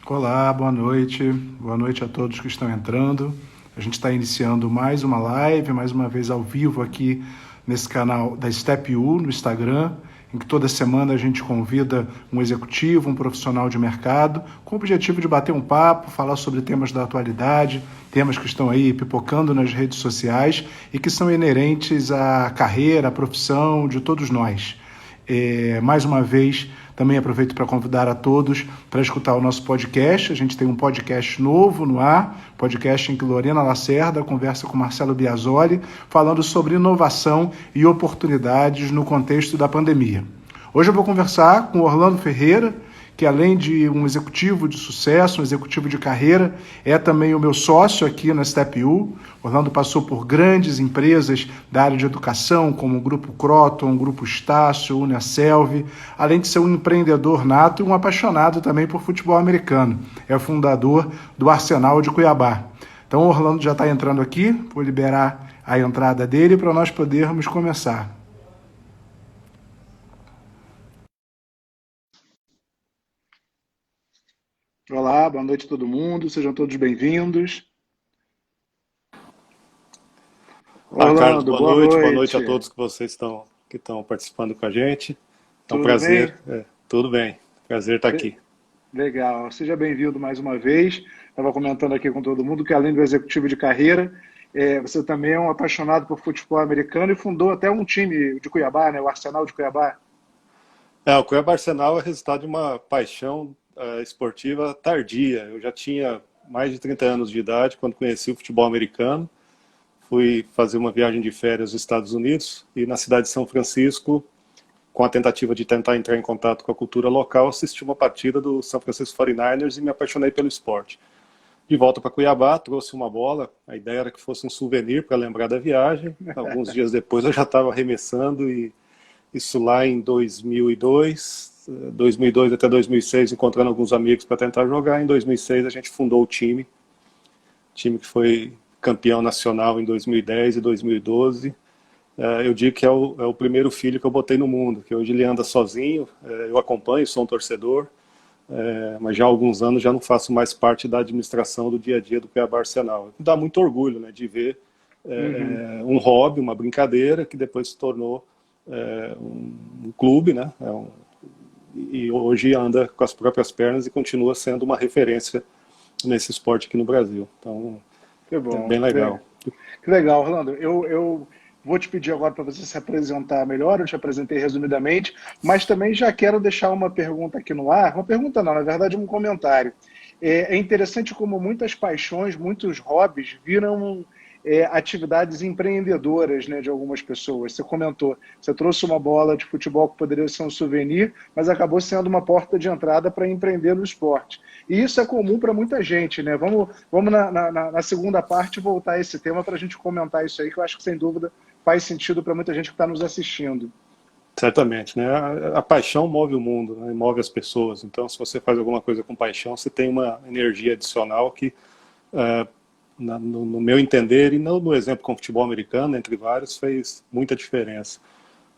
Olá, boa noite. Boa noite a todos que estão entrando. A gente está iniciando mais uma live, mais uma vez ao vivo aqui nesse canal da Step U no Instagram, em que toda semana a gente convida um executivo, um profissional de mercado, com o objetivo de bater um papo, falar sobre temas da atualidade, temas que estão aí pipocando nas redes sociais e que são inerentes à carreira, à profissão de todos nós. Mais uma vez, também aproveito para convidar a todos para escutar o nosso podcast. A gente tem um podcast novo no ar, podcast em que Lorena Lacerda conversa com Marcelo Biasoli, falando sobre inovação e oportunidades no contexto da pandemia. Hoje eu vou conversar com Orlando Ferreira, que além de um executivo de sucesso, um executivo de carreira, é também o meu sócio aqui na Step U. Orlando passou por grandes empresas da área de educação, como o Grupo Croton, o Grupo Estácio, Uniaselv, além de ser um empreendedor nato e um apaixonado também por futebol americano. É o fundador do Arsenal de Cuiabá. Então o Orlando já está entrando aqui, vou liberar a entrada dele para nós podermos começar. Olá, boa noite a todo mundo, sejam todos bem-vindos. Carlos, Orlando, boa boa noite a noite. todos que estão participando com a gente. É um Tudo bem? prazer, tudo bem, prazer estar Le- aqui. Legal. Seja bem-vindo mais uma vez. Estava comentando aqui com todo mundo que, além do executivo de carreira, você também é um apaixonado por futebol americano e fundou até um time de Cuiabá, né? O Arsenal de Cuiabá. O Cuiabá Arsenal é resultado de uma paixão esportiva tardia. Eu já tinha mais de 30 anos de idade quando conheci o futebol americano. Fui fazer uma viagem de férias nos Estados Unidos e na cidade de São Francisco, com a tentativa de tentar entrar em contato com a cultura local, assisti uma partida do São Francisco 49ers e me apaixonei pelo esporte. De volta para Cuiabá, trouxe uma bola. A ideia era que fosse um souvenir para lembrar da viagem. Alguns dias depois eu já estava arremessando e isso lá em 2002 até 2006, encontrando alguns amigos para tentar jogar. Em 2006 a gente fundou o time que foi campeão nacional em 2010 e 2012. Eu digo que é o primeiro filho que eu botei no mundo, que hoje ele anda sozinho, eu acompanho, sou um torcedor, mas já há alguns anos já não faço mais parte da administração do dia a dia do Cuiabá Arsenal. Dá muito orgulho, né, de ver Uhum. um hobby, uma brincadeira que depois se tornou um clube, né, e hoje anda com as próprias pernas e continua sendo uma referência nesse esporte aqui no Brasil. Então, Que é bom. bem legal. Que legal, Orlando. Eu vou te pedir agora para você se apresentar melhor. Eu te apresentei resumidamente, mas também já quero deixar uma pergunta aqui no ar. Uma pergunta não, na verdade, um comentário. É interessante como muitas paixões, muitos hobbies viram atividades empreendedoras, né, de algumas pessoas. Você comentou, você trouxe uma bola de futebol que poderia ser um souvenir, mas acabou sendo uma porta de entrada para empreender no esporte. E isso é comum para muita gente, né? Vamos na segunda parte voltar a esse tema para a gente comentar isso aí, que eu acho que sem dúvida faz sentido para muita gente que está nos assistindo. Certamente, né? A paixão move o mundo, né? Move as pessoas. Então, se você faz alguma coisa com paixão, você tem uma energia adicional que, eh, no meu entender, e não no exemplo com o futebol americano, entre vários, fez muita diferença.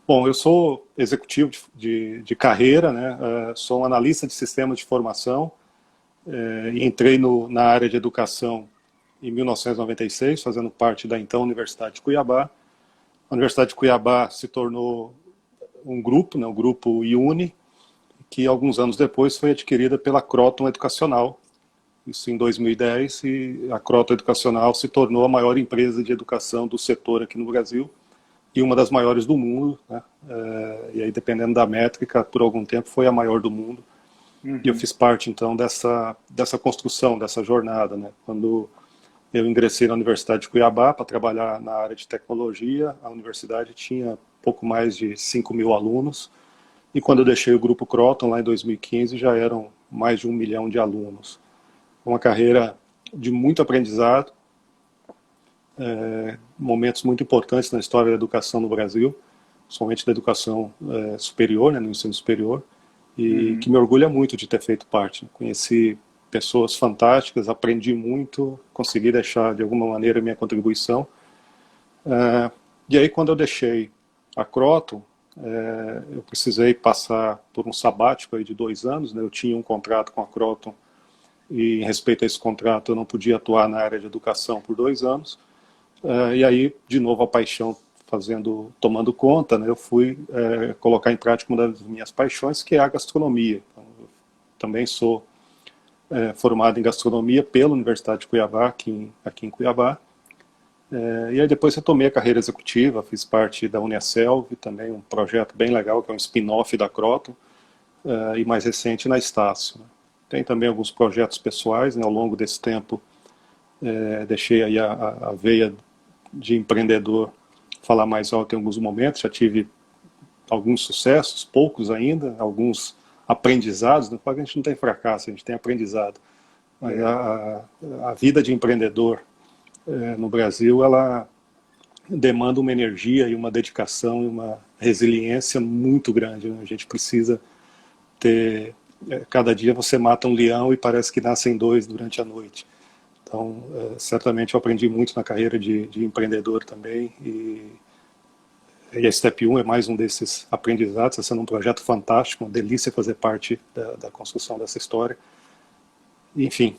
Bom, eu sou executivo de carreira, né? Sou um analista de sistemas de formação. E entrei na área de educação em 1996, fazendo parte da então Universidade de Cuiabá. A Universidade de Cuiabá se tornou um grupo, né, o grupo IUNE, que alguns anos depois foi adquirida pela Croton Educacional, isso em 2010, e a Croton Educacional se tornou a maior empresa de educação do setor aqui no Brasil e uma das maiores do mundo, né? E aí, dependendo da métrica, por algum tempo foi a maior do mundo. E eu Uhum. fiz parte, então, dessa construção, dessa jornada, né? Quando eu ingressei na Universidade de Cuiabá para trabalhar na área de tecnologia, a universidade tinha pouco mais de 5 mil alunos, e quando eu deixei o Grupo Croton, lá em 2015, já eram mais de 1 milhão de alunos. Uma carreira de muito aprendizado, momentos muito importantes na história da educação no Brasil, somente da educação superior, né, no ensino superior, e que Uhum. me orgulha muito de ter feito parte. Conheci pessoas fantásticas, aprendi muito, consegui deixar de alguma maneira minha contribuição. E aí, quando eu deixei a Croton, eu precisei passar por um sabático aí de 2 anos, né? Eu tinha um contrato com a Croton e em respeito a esse contrato eu não podia atuar na área de educação por 2 anos. E aí, de novo, a paixão tomando conta, né, eu fui colocar em prática uma das minhas paixões, que é a gastronomia. Então, eu também sou formado em gastronomia pela Universidade de Cuiabá, aqui em Cuiabá. E aí depois retomei a carreira executiva, fiz parte da Uniaselv, também um projeto bem legal, que é um spin-off da Croton, e mais recente na Estácio. Né. Tem também alguns projetos pessoais, né, ao longo desse tempo deixei aí a veia de empreendedor falar mais alto em alguns momentos, já tive alguns sucessos, poucos ainda, alguns aprendizados, não fala que a gente não tem fracasso, a gente tem aprendizado. Mas a vida de empreendedor no Brasil, ela demanda uma energia e uma dedicação e uma resiliência muito grande. Né? A gente precisa ter... cada dia você mata um leão e parece que nascem 2 durante a noite. Então, certamente eu aprendi muito na carreira de empreendedor também, e a Step 1 é mais um desses aprendizados. Está sendo um projeto fantástico, uma delícia fazer parte da construção dessa história. Enfim,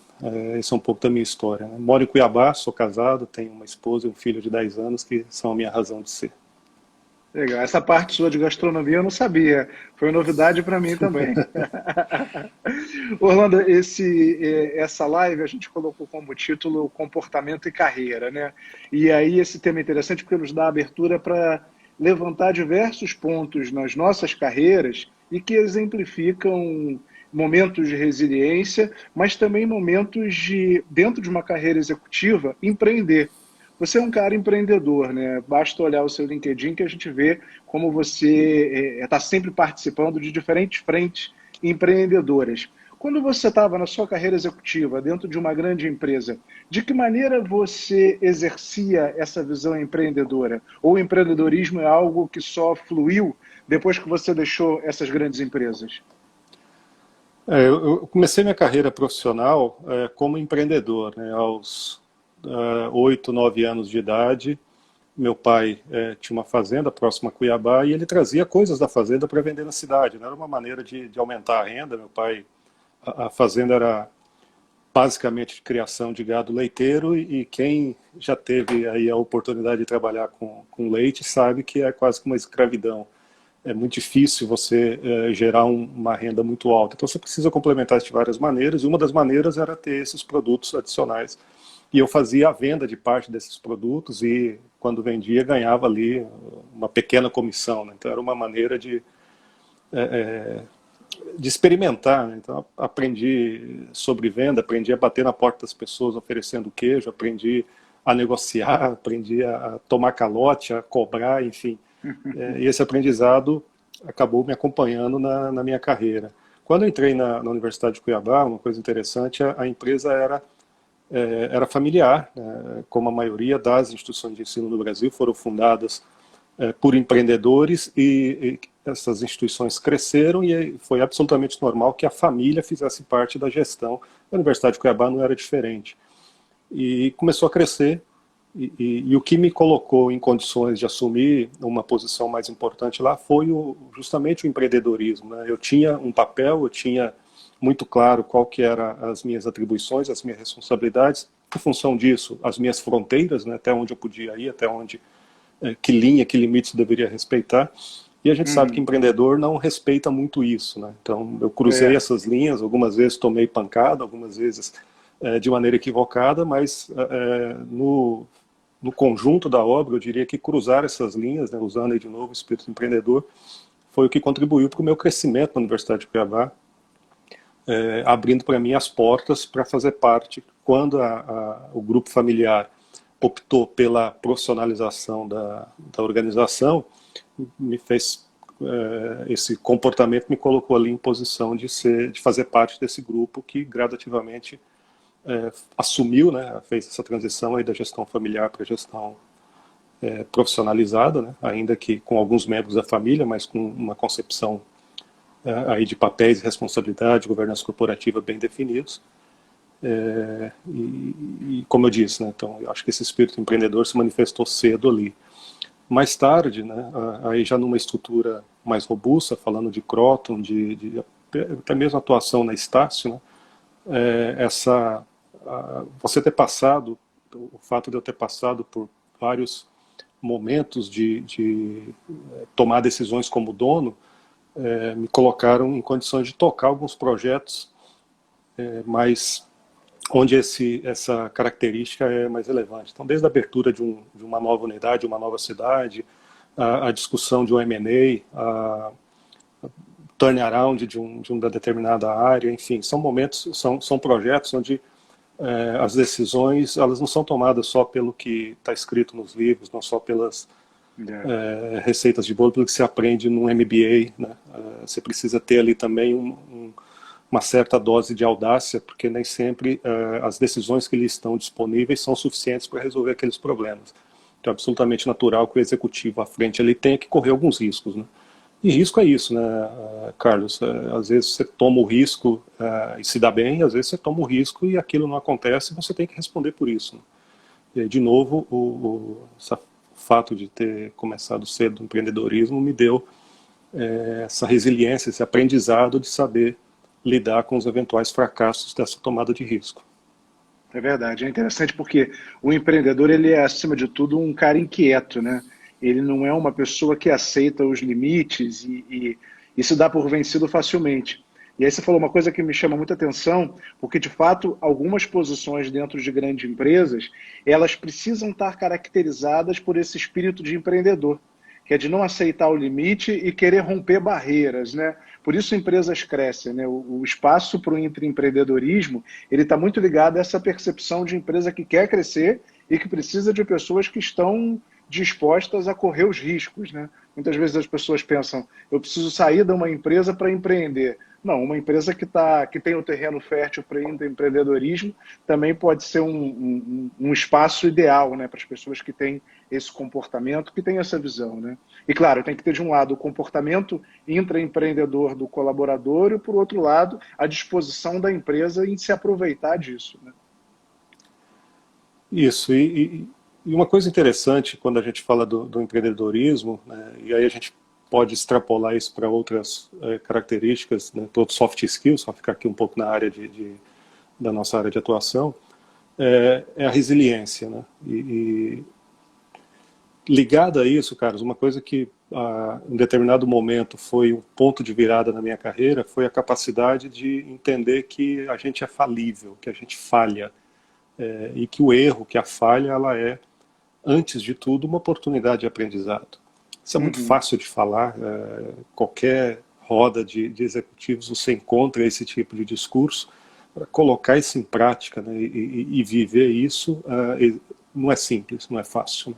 esse é um pouco da minha história. Né? Moro em Cuiabá, sou casado, tenho uma esposa e um filho de 10 anos, que são a minha razão de ser. Legal. Essa parte sua de gastronomia eu não sabia. Foi novidade para mim também. Orlando, essa live a gente colocou como título Comportamento e Carreira, né? E aí esse tema é interessante porque nos dá abertura para levantar diversos pontos nas nossas carreiras e que exemplificam momentos de resiliência, mas também momentos de, dentro de uma carreira executiva, empreender. Você é um cara empreendedor, né? Basta olhar o seu LinkedIn que a gente vê como você está sempre participando de diferentes frentes empreendedoras. Quando você estava na sua carreira executiva, dentro de uma grande empresa, de que maneira você exercia essa visão empreendedora? Ou o empreendedorismo é algo que só fluiu depois que você deixou essas grandes empresas? Eu comecei minha carreira profissional como empreendedor, né? Aos 8, 9 anos de idade, meu pai tinha uma fazenda próxima a Cuiabá e ele trazia coisas da fazenda para vender na cidade. Não era uma maneira de aumentar a renda. Meu pai, a fazenda era basicamente de criação de gado leiteiro, e quem já teve aí a oportunidade de trabalhar com leite sabe que é quase que uma escravidão. É muito difícil você gerar uma renda muito alta. Então você precisa complementar isso de várias maneiras, e uma das maneiras era ter esses produtos adicionais. E eu fazia a venda de parte desses produtos e, quando vendia, ganhava ali uma pequena comissão. Né? Então era uma maneira de experimentar. Né? Então aprendi sobre venda, aprendi a bater na porta das pessoas oferecendo queijo, aprendi a negociar, aprendi a tomar calote, a cobrar, enfim. E esse aprendizado acabou me acompanhando na minha carreira. Quando eu entrei na Universidade de Cuiabá, uma coisa interessante, a empresa era familiar, como a maioria das instituições de ensino no Brasil foram fundadas por empreendedores, e essas instituições cresceram e foi absolutamente normal que a família fizesse parte da gestão. A Universidade de Cuiabá não era diferente. E começou a crescer. E o que me colocou em condições de assumir uma posição mais importante lá foi justamente o empreendedorismo. Né? Eu tinha um papel, eu tinha muito claro qual que eram as minhas atribuições, as minhas responsabilidades, em função disso, as minhas fronteiras, né? Até onde eu podia ir, até onde, que linha, que limites eu deveria respeitar. E a gente sabe que empreendedor não respeita muito isso. Né? Então eu cruzei essas linhas, algumas vezes tomei pancada, algumas vezes de maneira equivocada, mas no conjunto da obra, eu diria que cruzar essas linhas, né, usando aí de novo o espírito empreendedor, foi o que contribuiu para o meu crescimento na Universidade de Cuiabá, abrindo para mim as portas para fazer parte. Quando o grupo familiar optou pela profissionalização da organização, me fez esse comportamento me colocou ali em posição de fazer parte desse grupo que gradativamente assumiu, né, fez essa transição aí da gestão familiar para a gestão profissionalizada, né, ainda que com alguns membros da família, mas com uma concepção aí de papéis, responsabilidade, governança corporativa bem definidos. E como eu disse, né, então eu acho que esse espírito empreendedor se manifestou cedo ali. Mais tarde, né, aí já numa estrutura mais robusta, falando de Croton, até mesmo atuação na Estácio, né, você ter passado, o fato de eu ter passado por vários momentos de tomar decisões como dono, me colocaram em condições de tocar alguns projetos mais onde essa característica é mais relevante. Então, desde a abertura de uma nova unidade, uma nova cidade, a discussão de um M&A, a turnaround de uma determinada área, enfim, são momentos, são projetos onde as decisões elas não são tomadas só pelo que está escrito nos livros, não só pelas receitas de bolo, pelo que se aprende num MBA, né? Você precisa ter ali também uma certa dose de audácia, porque nem sempre as decisões que lhe estão disponíveis são suficientes para resolver aqueles problemas. Então é absolutamente natural que o executivo à frente ele tenha que correr alguns riscos, né? E risco é isso, né, Carlos? Às vezes você toma o risco e se dá bem, às vezes você toma o risco e aquilo não acontece e você tem que responder por isso, né? E aí, de novo, o fato de ter começado cedo no empreendedorismo me deu essa resiliência, esse aprendizado de saber lidar com os eventuais fracassos dessa tomada de risco. É verdade, é interessante porque o empreendedor ele é, acima de tudo, um cara inquieto, né? Ele não é uma pessoa que aceita os limites e se dá por vencido facilmente. E aí você falou uma coisa que me chama muita atenção, porque de fato algumas posições dentro de grandes empresas, elas precisam estar caracterizadas por esse espírito de empreendedor, que é de não aceitar o limite e querer romper barreiras, né? Por isso empresas crescem, né? O espaço para o empreendedorismo, ele está muito ligado a essa percepção de empresa que quer crescer e que precisa de pessoas que estão dispostas a correr os riscos, né? Muitas vezes as pessoas pensam, eu preciso sair de uma empresa para empreender. Não, uma empresa que tem o terreno fértil para empreendedorismo também pode ser um espaço ideal, né, para as pessoas que têm esse comportamento, que têm essa visão, né? E claro, tem que ter de um lado o comportamento intraempreendedor do colaborador e, por outro lado, a disposição da empresa em se aproveitar disso, né? Isso, e uma coisa interessante quando a gente fala do empreendedorismo, né, e aí a gente pode extrapolar isso para outras características, né, para outros soft skills, só ficar aqui um pouco na área da nossa área de atuação, é a resiliência, né? E ligada a isso, Carlos, uma coisa que em determinado momento foi um ponto de virada na minha carreira foi a capacidade de entender que a gente é falível, que a gente falha, e que o erro, que a falha, ela é, antes de tudo, uma oportunidade de aprendizado. Isso é muito Uhum. fácil de falar, qualquer roda de executivos você encontra esse tipo de discurso. Para colocar isso em prática, né, e viver isso não é simples, não é fácil, né?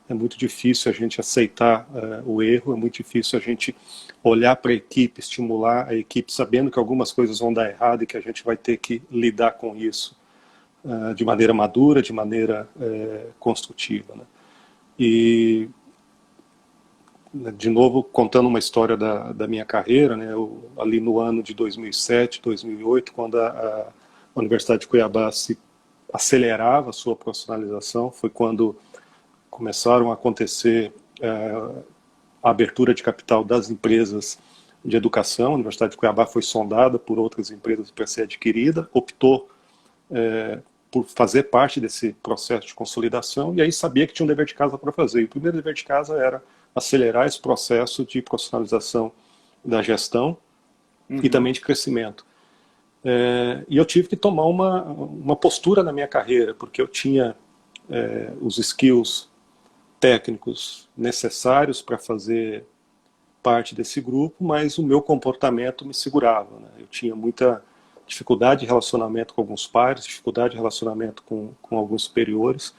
É muito difícil a gente aceitar o erro, é muito difícil a gente olhar para a equipe, estimular a equipe, sabendo que algumas coisas vão dar errado e que a gente vai ter que lidar com isso de maneira madura, de maneira construtiva, né? E, de novo, contando uma história da minha carreira, né, ali no ano de 2007, 2008, quando a Universidade de Cuiabá se acelerava a sua profissionalização, foi quando começaram a acontecer a abertura de capital das empresas de educação. A Universidade de Cuiabá foi sondada por outras empresas para ser adquirida, optou por fazer parte desse processo de consolidação, e aí sabia que tinha um dever de casa para fazer. E o primeiro dever de casa era acelerar esse processo de profissionalização da gestão e Uhum. também de crescimento. E eu tive que tomar uma postura na minha carreira, porque eu tinha os skills técnicos necessários para fazer parte desse grupo, mas o meu comportamento me segurava, né? Eu tinha muita dificuldade de relacionamento com alguns pares, dificuldade de relacionamento com alguns superiores,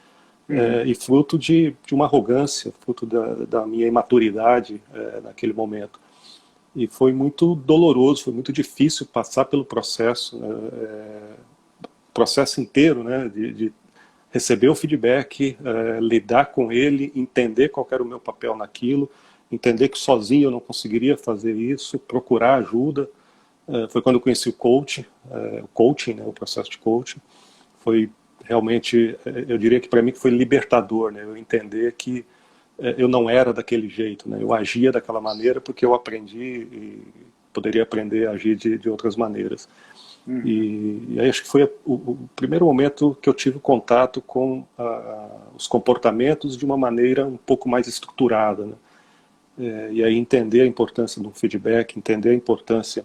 Uhum. e fruto de uma arrogância, fruto da minha imaturidade naquele momento. E foi muito doloroso, foi muito difícil passar pelo processo, né, processo inteiro, né, de receber o feedback, lidar com ele, entender qual era o meu papel naquilo, entender que sozinho eu não conseguiria fazer isso, procurar ajuda. Foi quando eu conheci o coaching, né, o processo de coaching. Foi realmente, eu diria que para mim foi libertador, né, eu entender que eu não era daquele jeito, né, eu agia daquela maneira porque eu aprendi e poderia aprender a agir de outras maneiras. E aí acho que foi o primeiro momento que eu tive contato com os comportamentos de uma maneira um pouco mais estruturada, né? E aí entender a importância do feedback, entender a importância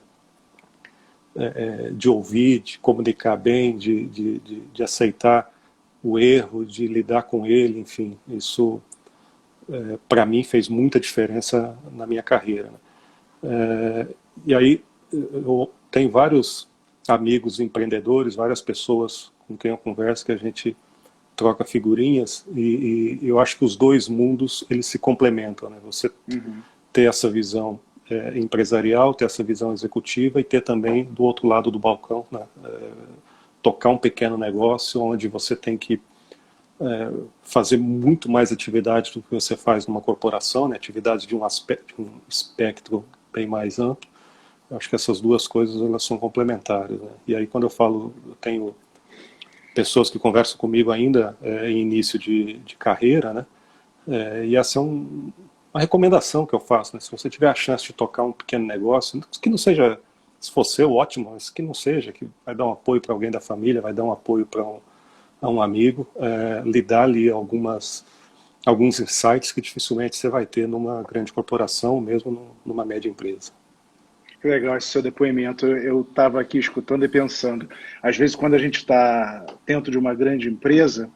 de ouvir, de comunicar bem, de aceitar o erro, de lidar com ele, enfim, isso para mim fez muita diferença na minha carreira, né? E aí eu tenho vários amigos empreendedores, várias pessoas com quem eu converso, que a gente troca figurinhas, e eu acho que os dois mundos eles se complementam, né? Você ter essa visão empresarial, ter essa visão executiva e ter também do outro lado do balcão, né? Tocar um pequeno negócio onde você tem que fazer muito mais atividades do que você faz numa corporação, né? Atividades de um espectro bem mais amplo. Eu acho que essas duas coisas elas são complementares, né? E aí quando eu falo, eu tenho pessoas que conversam comigo ainda em início de carreira, né? E essa é uma recomendação que eu faço, né? Se você tiver a chance de tocar um pequeno negócio, que não seja, se for seu, ótimo, mas que não seja, que vai dar um apoio para alguém da família, vai dar um apoio para um amigo, lhe dá ali alguns insights que dificilmente você vai ter numa grande corporação, mesmo numa média empresa. Que legal esse seu depoimento. Eu estava aqui escutando e pensando. Às vezes, quando a gente está dentro de uma grande empresa,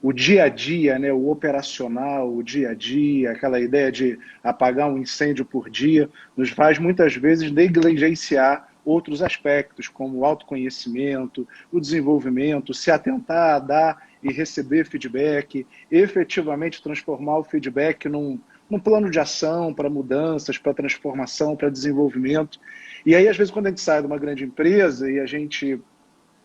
o dia a dia, né, o operacional, o dia a dia, aquela ideia de apagar um incêndio por dia, nos faz muitas vezes negligenciar outros aspectos, como o autoconhecimento, o desenvolvimento, se atentar a dar e receber feedback, efetivamente transformar o feedback num plano de ação para mudanças, para transformação, para desenvolvimento. E aí, às vezes, quando a gente sai de uma grande empresa e a gente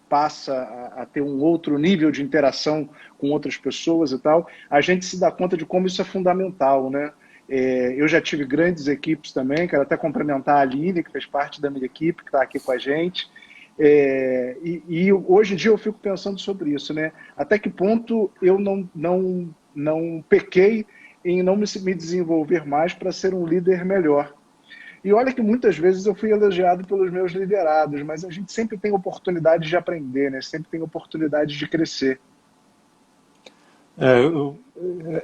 passa a ter um outro nível de interação com outras pessoas e tal, a gente se dá conta de como isso é fundamental, né? Eu já tive grandes equipes também, quero até cumprimentar a Aline, que fez parte da minha equipe, que está aqui com a gente. E hoje em dia eu fico pensando sobre isso, né? Até que ponto eu não pequei em não me desenvolver mais para ser um líder melhor. E olha que muitas vezes eu fui elogiado pelos meus liderados, mas a gente sempre tem oportunidade de aprender, né? Sempre tem oportunidade de crescer.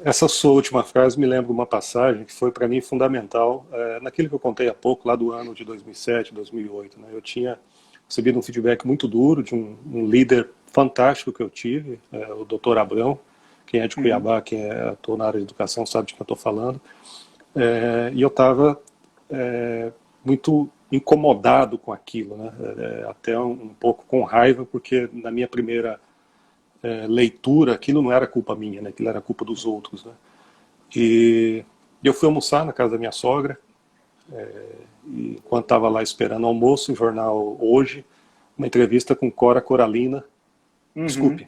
Essa sua última frase me lembra uma passagem que foi para mim fundamental, naquilo que eu contei há pouco, lá do ano de 2007, 2008. Né? Eu tinha recebido um feedback muito duro de um líder fantástico que eu tive, o Dr. Abrão. Quem é de Cuiabá, quem atua na área de educação sabe de quem eu estou falando. E eu estava muito incomodado com aquilo, né? Até um pouco com raiva, porque na minha primeira leitura, aquilo não era culpa minha, né? Aquilo era culpa dos outros, né? E eu fui almoçar na casa da minha sogra, e quando estava lá esperando o almoço, o jornal Hoje, uma entrevista com Cora Coralina, desculpe,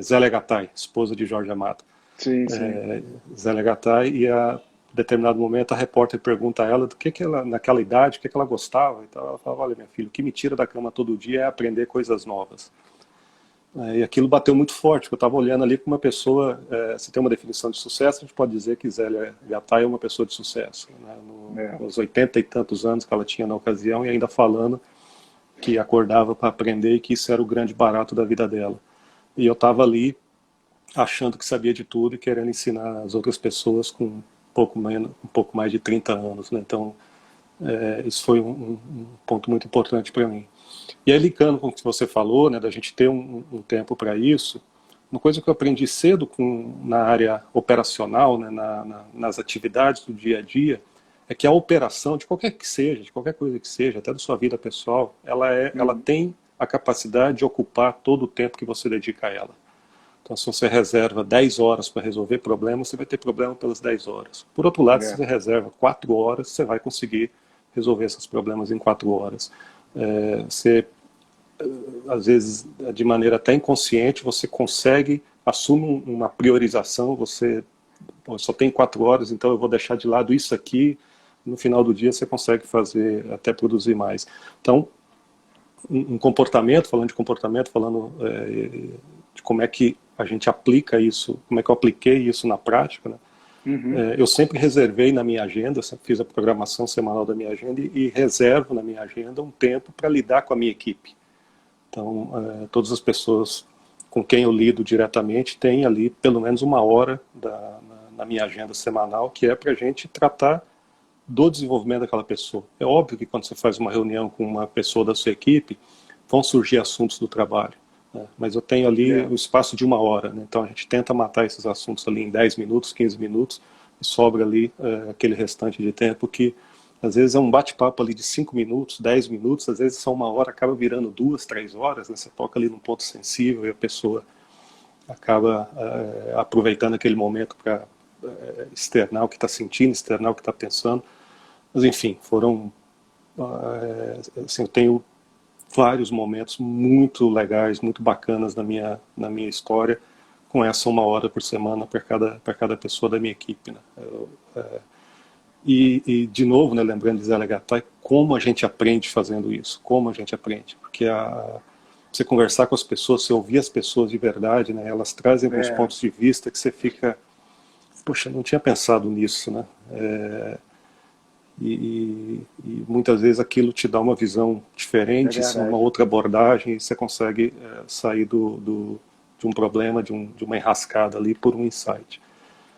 Zélia Gattai, esposa de Jorge Amado. Sim, sim. Zélia Gattai, e a determinado momento a repórter pergunta a ela do que ela, naquela idade, o que ela gostava. Então ela fala, olha, minha filha, o que me tira da cama todo dia é aprender coisas novas. E aquilo bateu muito forte, porque eu estava olhando ali com uma pessoa, se tem uma definição de sucesso, a gente pode dizer que Zélia Gattai é uma pessoa de sucesso, né? Nos 80 e tantos anos que ela tinha na ocasião, e ainda falando que acordava para aprender e que isso era o grande barato da vida dela. E eu estava ali achando que sabia de tudo e querendo ensinar as outras pessoas com um pouco mais de 30 anos, né? Então isso foi um ponto muito importante para mim. E aí, ligando com o que você falou, né, da gente ter um tempo para isso, uma coisa que eu aprendi cedo na área operacional, né, nas atividades do dia a dia, é que a operação, de qualquer que seja, de qualquer coisa que seja, até da sua vida pessoal, ela tem a capacidade de ocupar todo o tempo que você dedica a ela. Então, se você reserva 10 horas para resolver problemas, você vai ter problema pelas 10 horas. Por outro lado, se você reserva 4 horas, você vai conseguir resolver esses problemas em 4 horas. Você, às vezes, de maneira até inconsciente, você consegue, assume uma priorização, você só tem 4 horas, então eu vou deixar de lado isso aqui, no final do dia você consegue fazer, até produzir mais. Então, um comportamento, falando de comportamento, falando de como é que a gente aplica isso, como é que eu apliquei isso na prática, né? Eu sempre reservei na minha agenda, fiz a programação semanal da minha agenda e reservo na minha agenda um tempo para lidar com a minha equipe. Então, todas as pessoas com quem eu lido diretamente têm ali pelo menos uma hora na minha agenda semanal, que é para a gente tratar do desenvolvimento daquela pessoa. É óbvio que quando você faz uma reunião com uma pessoa da sua equipe, vão surgir assuntos do trabalho, né? Mas eu tenho ali o espaço de uma hora, né? Então a gente tenta matar esses assuntos ali em 10 minutos, 15 minutos, e sobra ali aquele restante de tempo que às vezes é um bate-papo ali de 5 minutos, 10 minutos, às vezes só uma hora, acaba virando 2, 3 horas, né? Você toca ali num ponto sensível e a pessoa acaba aproveitando aquele momento para externar o que está sentindo, externar o que está pensando. Mas enfim, foram assim, eu tenho vários momentos muito legais, muito bacanas na minha história, com essa uma hora por semana para cada pessoa da minha equipe, né? E de novo, né, lembrando de Zé Legatai, como a gente aprende fazendo isso, como a gente aprende, porque você conversar com as pessoas, você ouvir as pessoas de verdade, né, elas trazem alguns pontos de vista que você fica, poxa, não tinha pensado nisso, né? E muitas vezes aquilo te dá uma visão diferente, uma outra abordagem, e você consegue sair de um problema, de uma enrascada ali por um insight.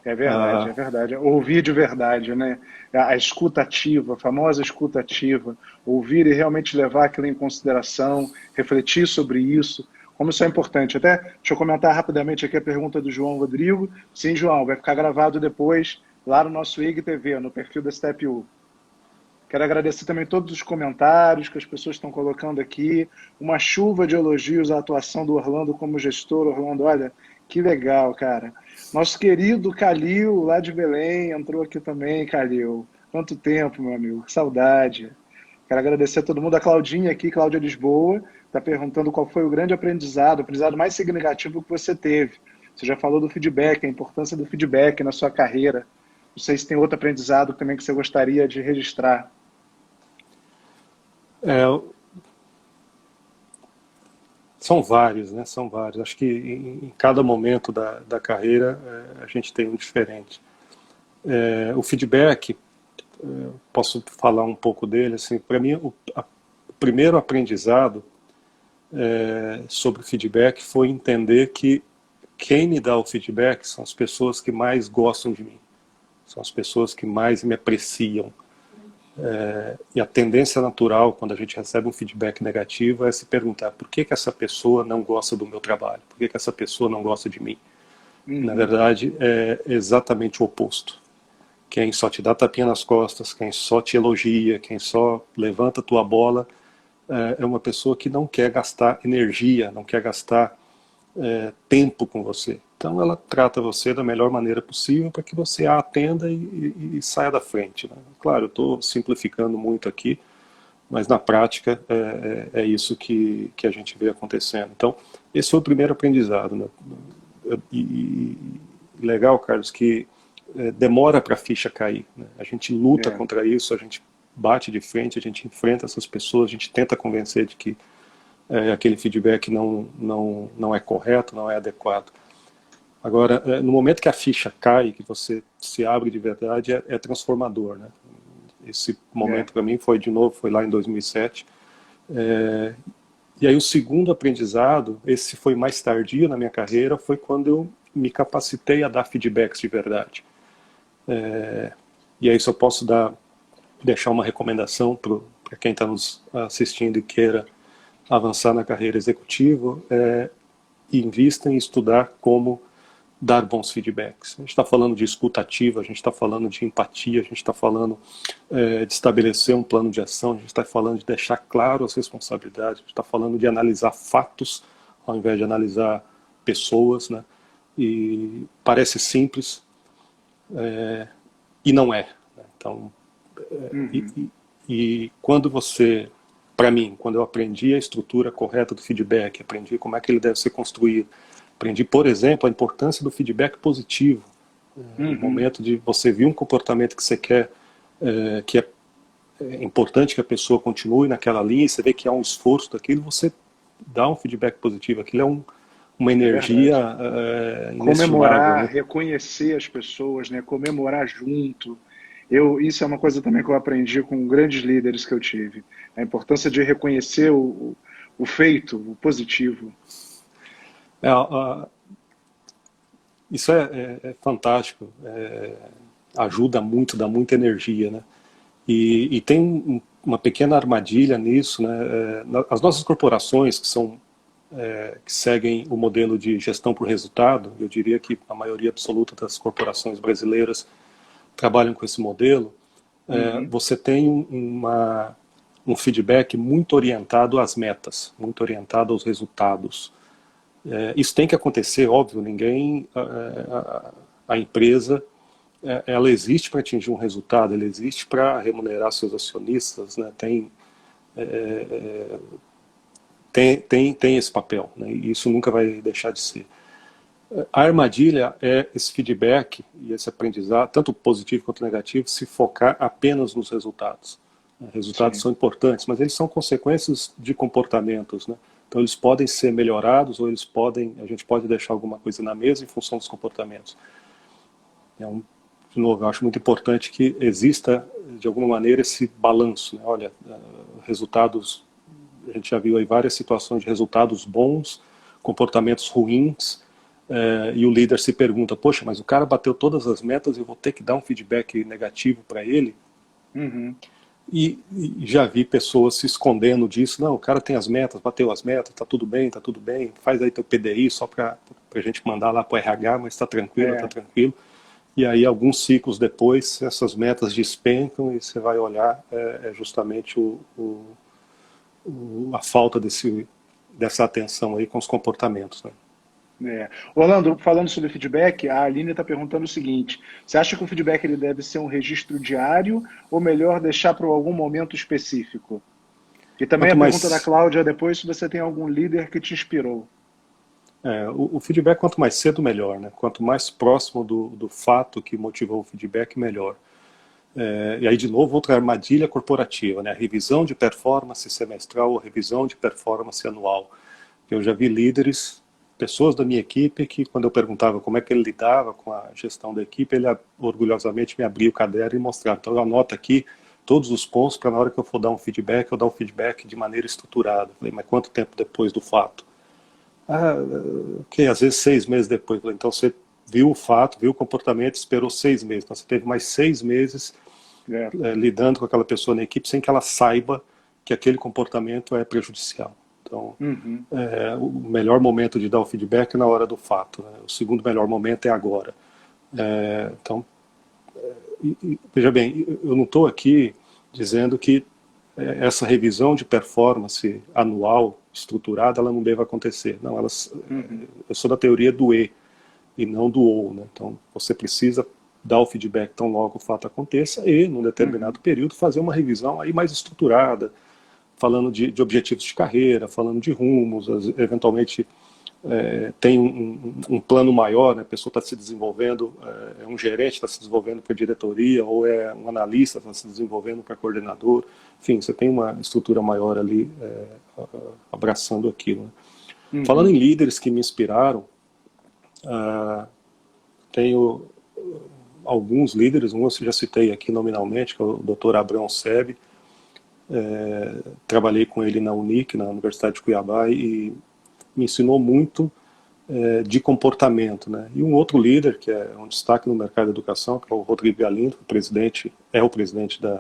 É verdade, é verdade. Ouvir de verdade, né? A escuta ativa, a famosa escuta ativa. Ouvir e realmente levar aquilo em consideração, refletir sobre isso. Como isso é importante. Até, deixa eu comentar rapidamente aqui a pergunta do João Rodrigo. Sim, João, vai ficar gravado depois lá no nosso IGTV, no perfil da Step U. Quero agradecer também todos os comentários que as pessoas estão colocando aqui. Uma chuva de elogios à atuação do Orlando como gestor. Orlando, olha, que legal, cara. Nosso querido Calil, lá de Belém, entrou aqui também, Calil. Quanto tempo, meu amigo, que saudade. Quero agradecer a todo mundo. A Claudinha aqui, Cláudia Lisboa, está perguntando qual foi o grande aprendizado, o aprendizado mais significativo que você teve. Você já falou do feedback, a importância do feedback na sua carreira. Não sei se tem outro aprendizado também que você gostaria de registrar. São vários, né? São vários. Acho que em cada momento da carreira a gente tem um diferente. O feedback, posso falar um pouco dele. Assim, para mim, o primeiro aprendizado sobre feedback foi entender que quem me dá o feedback são as pessoas que mais gostam de mim, são as pessoas que mais me apreciam. E a tendência natural, quando a gente recebe um feedback negativo, é se perguntar por que essa pessoa não gosta do meu trabalho, por que essa pessoa não gosta de mim. Na verdade, é exatamente o oposto. Quem só te dá tapinha nas costas, quem só te elogia, quem só levanta a tua bola, é uma pessoa que não quer gastar energia, não quer gastar tempo com você. Então ela trata você da melhor maneira possível para que você a atenda e saia da frente, né? Claro, eu estou simplificando muito aqui, mas na prática é isso que a gente vê acontecendo. Então, esse foi o primeiro aprendizado, né? E legal, Carlos, que demora para a ficha cair, né? A gente luta contra isso, a gente bate de frente, a gente enfrenta essas pessoas, a gente tenta convencer de que aquele feedback não é correto, não é adequado. Agora, no momento que a ficha cai, que você se abre de verdade, é transformador, né? Esse momento para mim foi lá em 2007. E aí o segundo aprendizado, esse foi mais tardio na minha carreira, foi quando eu me capacitei a dar feedbacks de verdade. E aí se eu posso deixar uma recomendação para quem está nos assistindo e queira avançar na carreira executiva, invista em estudar como dar bons feedbacks. A gente está falando de escuta ativa, a gente está falando de empatia, a gente está falando de estabelecer um plano de ação, a gente está falando de deixar claro as responsabilidades, a gente está falando de analisar fatos ao invés de analisar pessoas, né? E parece simples e não é, né? Então, e quando você, para mim, quando eu aprendi a estrutura correta do feedback, aprendi como é que ele deve ser construído, aprendi, por exemplo, a importância do feedback positivo. No momento de você ver um comportamento que você quer, que é importante que a pessoa continue naquela linha, e você vê que há um esforço daquilo, você dá um feedback positivo. Aquilo é uma energia inestimável, comemorar, né? reconhecer as pessoas, né? Comemorar junto. Isso é uma coisa também que eu aprendi com grandes líderes que eu tive. A importância de reconhecer o o feito, o positivo. É, isso é fantástico, ajuda muito, dá muita energia, né? E tem uma pequena armadilha nisso, né? As nossas corporações que seguem o modelo de gestão por resultado, eu diria que a maioria absoluta das corporações brasileiras trabalham com esse modelo. Você tem um feedback muito orientado às metas, muito orientado aos resultados. Isso tem que acontecer, óbvio, a empresa, ela existe para atingir um resultado, ela existe para remunerar seus acionistas, né? Tem esse papel, né? E isso nunca vai deixar de ser. A armadilha é esse feedback e esse aprendizado, tanto positivo quanto negativo, se focar apenas nos resultados. Resultados são importantes, mas eles são consequências de comportamentos, né? Então eles podem ser melhorados ou a gente pode deixar alguma coisa na mesa em função dos comportamentos. De novo, eu acho muito importante que exista, de alguma maneira, esse balanço, né? Olha, resultados, a gente já viu aí várias situações de resultados bons, comportamentos ruins, e o líder se pergunta, poxa, mas o cara bateu todas as metas, eu vou ter que dar um feedback negativo para ele? E já vi pessoas se escondendo disso. Não, o cara tem as metas, bateu as metas, tá tudo bem, faz aí teu PDI só para a gente mandar lá para o RH, mas tá tranquilo, tá tranquilo. E aí alguns ciclos depois, essas metas despencam e você vai olhar, justamente a falta dessa atenção aí com os comportamentos, né? Orlando, falando sobre feedback, a Aline está perguntando o seguinte: você acha que o feedback ele deve ser um registro diário ou melhor deixar para algum momento específico? E também a pergunta da Cláudia depois, se você tem algum líder que te inspirou. O feedback, quanto mais cedo, melhor, né? Quanto mais próximo do fato que motivou o feedback, melhor. E aí, de novo, outra armadilha corporativa, né? A revisão de performance semestral ou revisão de performance anual. Eu já vi líderes, pessoas da minha equipe, que quando eu perguntava como é que ele lidava com a gestão da equipe, ele orgulhosamente me abria o caderno e mostrava. Então eu anoto aqui todos os pontos para na hora que eu for dar um feedback, eu dar um feedback de maneira estruturada. Falei, mas quanto tempo depois do fato? Às vezes 6 meses depois. Falei, então você viu o fato, viu o comportamento, esperou 6 meses. Então você teve mais 6 meses lidando com aquela pessoa na equipe sem que ela saiba que aquele comportamento é prejudicial. Então, o melhor momento de dar o feedback é na hora do fato, né? O segundo melhor momento é agora. Então, veja bem, eu não estou aqui dizendo que essa revisão de performance anual estruturada ela não deve acontecer. Não, eu sou da teoria do e não do ou, né? Então, você precisa dar o feedback tão logo o fato aconteça e, num determinado período, fazer uma revisão aí mais estruturada, falando de objetivos de carreira, falando de rumos, eventualmente tem um plano maior, né? A pessoa está se desenvolvendo, é um gerente está se desenvolvendo para diretoria, ou é um analista está se desenvolvendo para coordenador, enfim, você tem uma estrutura maior ali abraçando aquilo, né? Falando em líderes que me inspiraram, tenho alguns líderes, um eu já citei aqui nominalmente, que é o Dr. Abrão Sebe. Trabalhei com ele na Unic, na Universidade de Cuiabá, e me ensinou muito de comportamento, né? E um outro líder que é um destaque no mercado da educação, que é o Rodrigo Galindo, o presidente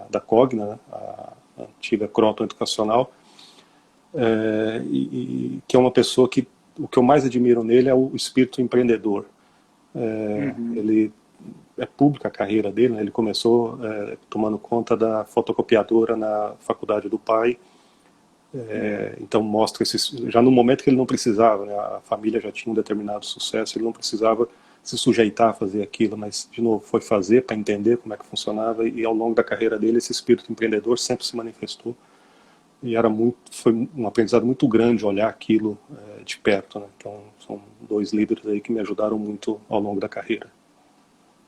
da Cogna, né? A antiga Croton Educacional, que é uma pessoa que o que eu mais admiro nele é o espírito empreendedor. Ele é pública a carreira dele, né? Ele começou tomando conta da fotocopiadora na faculdade do pai, então mostra já no momento que ele não precisava, né? A família já tinha um determinado sucesso, ele não precisava se sujeitar a fazer aquilo, mas de novo foi fazer para entender como é que funcionava, e ao longo da carreira dele esse espírito empreendedor sempre se manifestou, e foi um aprendizado muito grande olhar aquilo de perto, né? Então são 2 líderes aí que me ajudaram muito ao longo da carreira.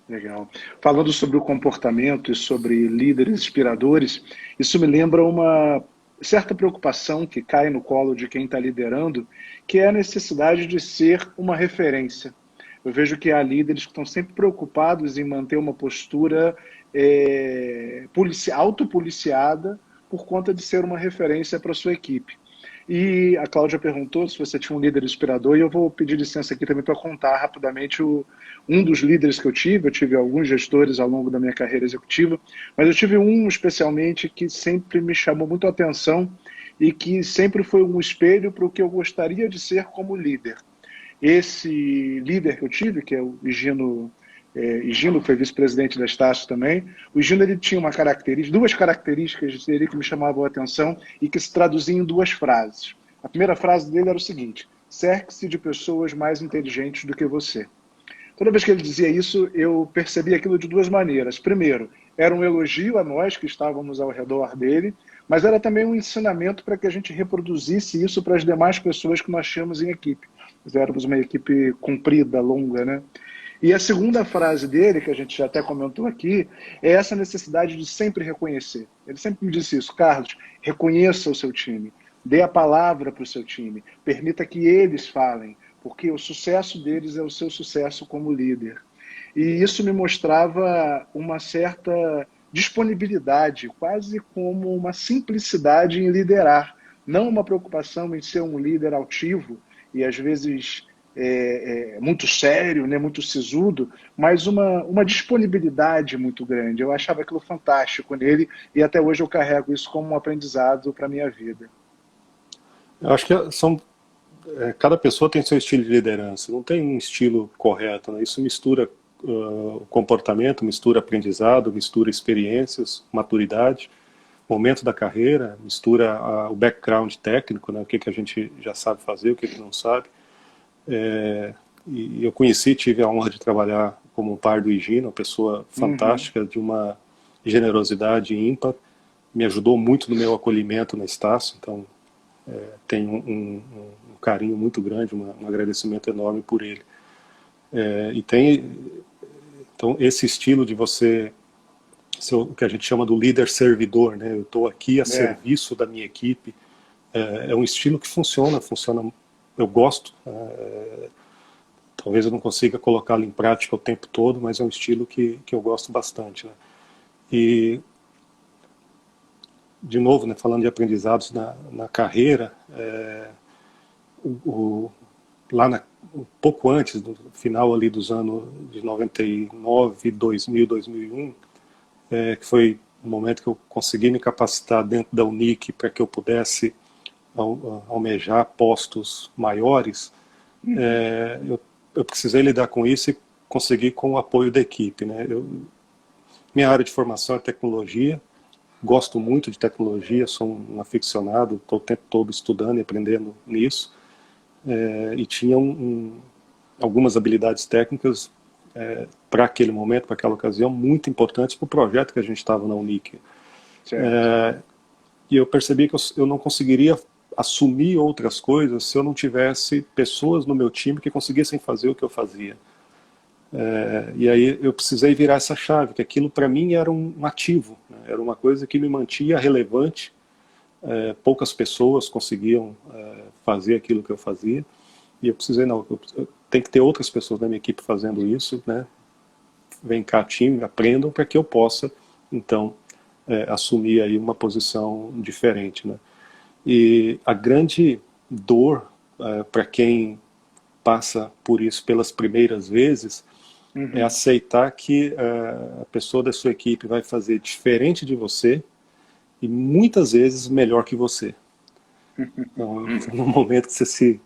Legal. Falando sobre o comportamento e sobre líderes inspiradores, isso me lembra uma certa preocupação que cai no colo de quem está liderando, que é a necessidade de ser uma referência. Eu vejo que há líderes que estão sempre preocupados em manter uma postura autopoliciada por conta de ser uma referência para a sua equipe. E a Cláudia perguntou se você tinha um líder inspirador, e eu vou pedir licença aqui também para contar rapidamente um dos líderes que eu tive. Eu tive alguns gestores ao longo da minha carreira executiva, mas eu tive um especialmente que sempre me chamou muito a atenção e que sempre foi um espelho para o que eu gostaria de ser como líder. Esse líder que eu tive, que é o Higino, que foi vice-presidente da Estácio também, o Higino ele tinha duas características dele que me chamavam a atenção e que se traduziam em duas frases. A primeira frase dele era o seguinte: cerque-se de pessoas mais inteligentes do que você. Toda vez que ele dizia isso, eu percebi aquilo de duas maneiras. Primeiro, era um elogio a nós que estávamos ao redor dele, mas era também um ensinamento para que a gente reproduzisse isso para as demais pessoas que nós tínhamos em equipe. Nós éramos uma equipe comprida, longa, né? E a segunda frase dele, que a gente já até comentou aqui, é essa necessidade de sempre reconhecer. Ele sempre me disse isso: Carlos, reconheça o seu time, dê a palavra para o seu time, permita que eles falem, porque o sucesso deles é o seu sucesso como líder. E isso me mostrava uma certa disponibilidade, quase como uma simplicidade em liderar, não uma preocupação em ser um líder altivo e às vezes muito sério, né, muito sisudo, mas uma disponibilidade muito grande. Eu achava aquilo fantástico nele e até hoje eu carrego isso como um aprendizado para a minha vida. Eu acho que cada pessoa tem seu estilo de liderança, não tem um estilo correto, né? Isso mistura comportamento, mistura aprendizado, mistura experiências, maturidade, momento da carreira, mistura o background técnico, né? O que a gente já sabe fazer, o que não sabe. E eu tive a honra de trabalhar como par do Higino, uma pessoa fantástica, de uma generosidade ímpar, me ajudou muito no meu acolhimento na Estácio, então tenho um carinho muito grande, um agradecimento enorme por ele. Então esse estilo de você ser o que a gente chama do líder servidor, né? Eu estou aqui a serviço da minha equipe, é um estilo que funciona, eu gosto. Talvez eu não consiga colocá-lo em prática o tempo todo, mas é um estilo que eu gosto bastante, né? E de novo, né, falando de aprendizados na carreira, um pouco antes, do final ali dos anos de 99, 2000, 2001, que foi o momento que eu consegui me capacitar dentro da Unic para que eu pudesse almejar postos maiores, eu precisei lidar com isso e conseguir com o apoio da equipe, né? Minha área de formação é tecnologia, gosto muito de tecnologia, sou um aficionado, estou o tempo todo estudando e aprendendo nisso, e tinha algumas habilidades técnicas para aquele momento, para aquela ocasião, muito importantes para o projeto que a gente estava na Unic. E eu percebi que eu não conseguiria assumir outras coisas se eu não tivesse pessoas no meu time que conseguissem fazer o que eu fazia. E aí eu precisei virar essa chave, que aquilo para mim era um ativo, né? Era uma coisa que me mantinha relevante. Poucas pessoas conseguiam fazer aquilo que eu fazia, e eu precisei, não, eu tenho que ter outras pessoas da minha equipe fazendo isso, né? Vem cá, time, aprendam para que eu possa, então, assumir aí uma posição diferente, né? E a grande dor para quem passa por isso pelas primeiras vezes é aceitar que a pessoa da sua equipe vai fazer diferente de você e muitas vezes melhor que você. Então, no momento que você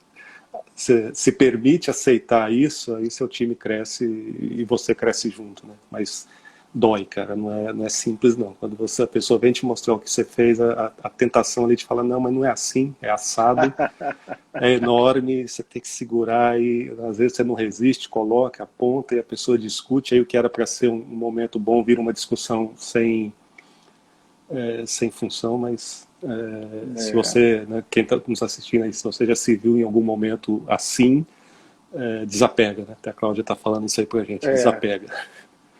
se permite aceitar isso, aí seu time cresce e você cresce junto, né? Mas dói, cara, não é simples não. Quando a pessoa vem te mostrar o que você fez, a tentação ali de falar, não, mas não é assim, é assado, é enorme, você tem que segurar e às vezes você não resiste, coloca, aponta e a pessoa discute, aí o que era para ser um momento bom vira uma discussão sem função, mas se você, né, quem está nos assistindo aí, se você já se viu em algum momento assim, desapega, né? Até a Cláudia está falando isso aí pra gente, desapega.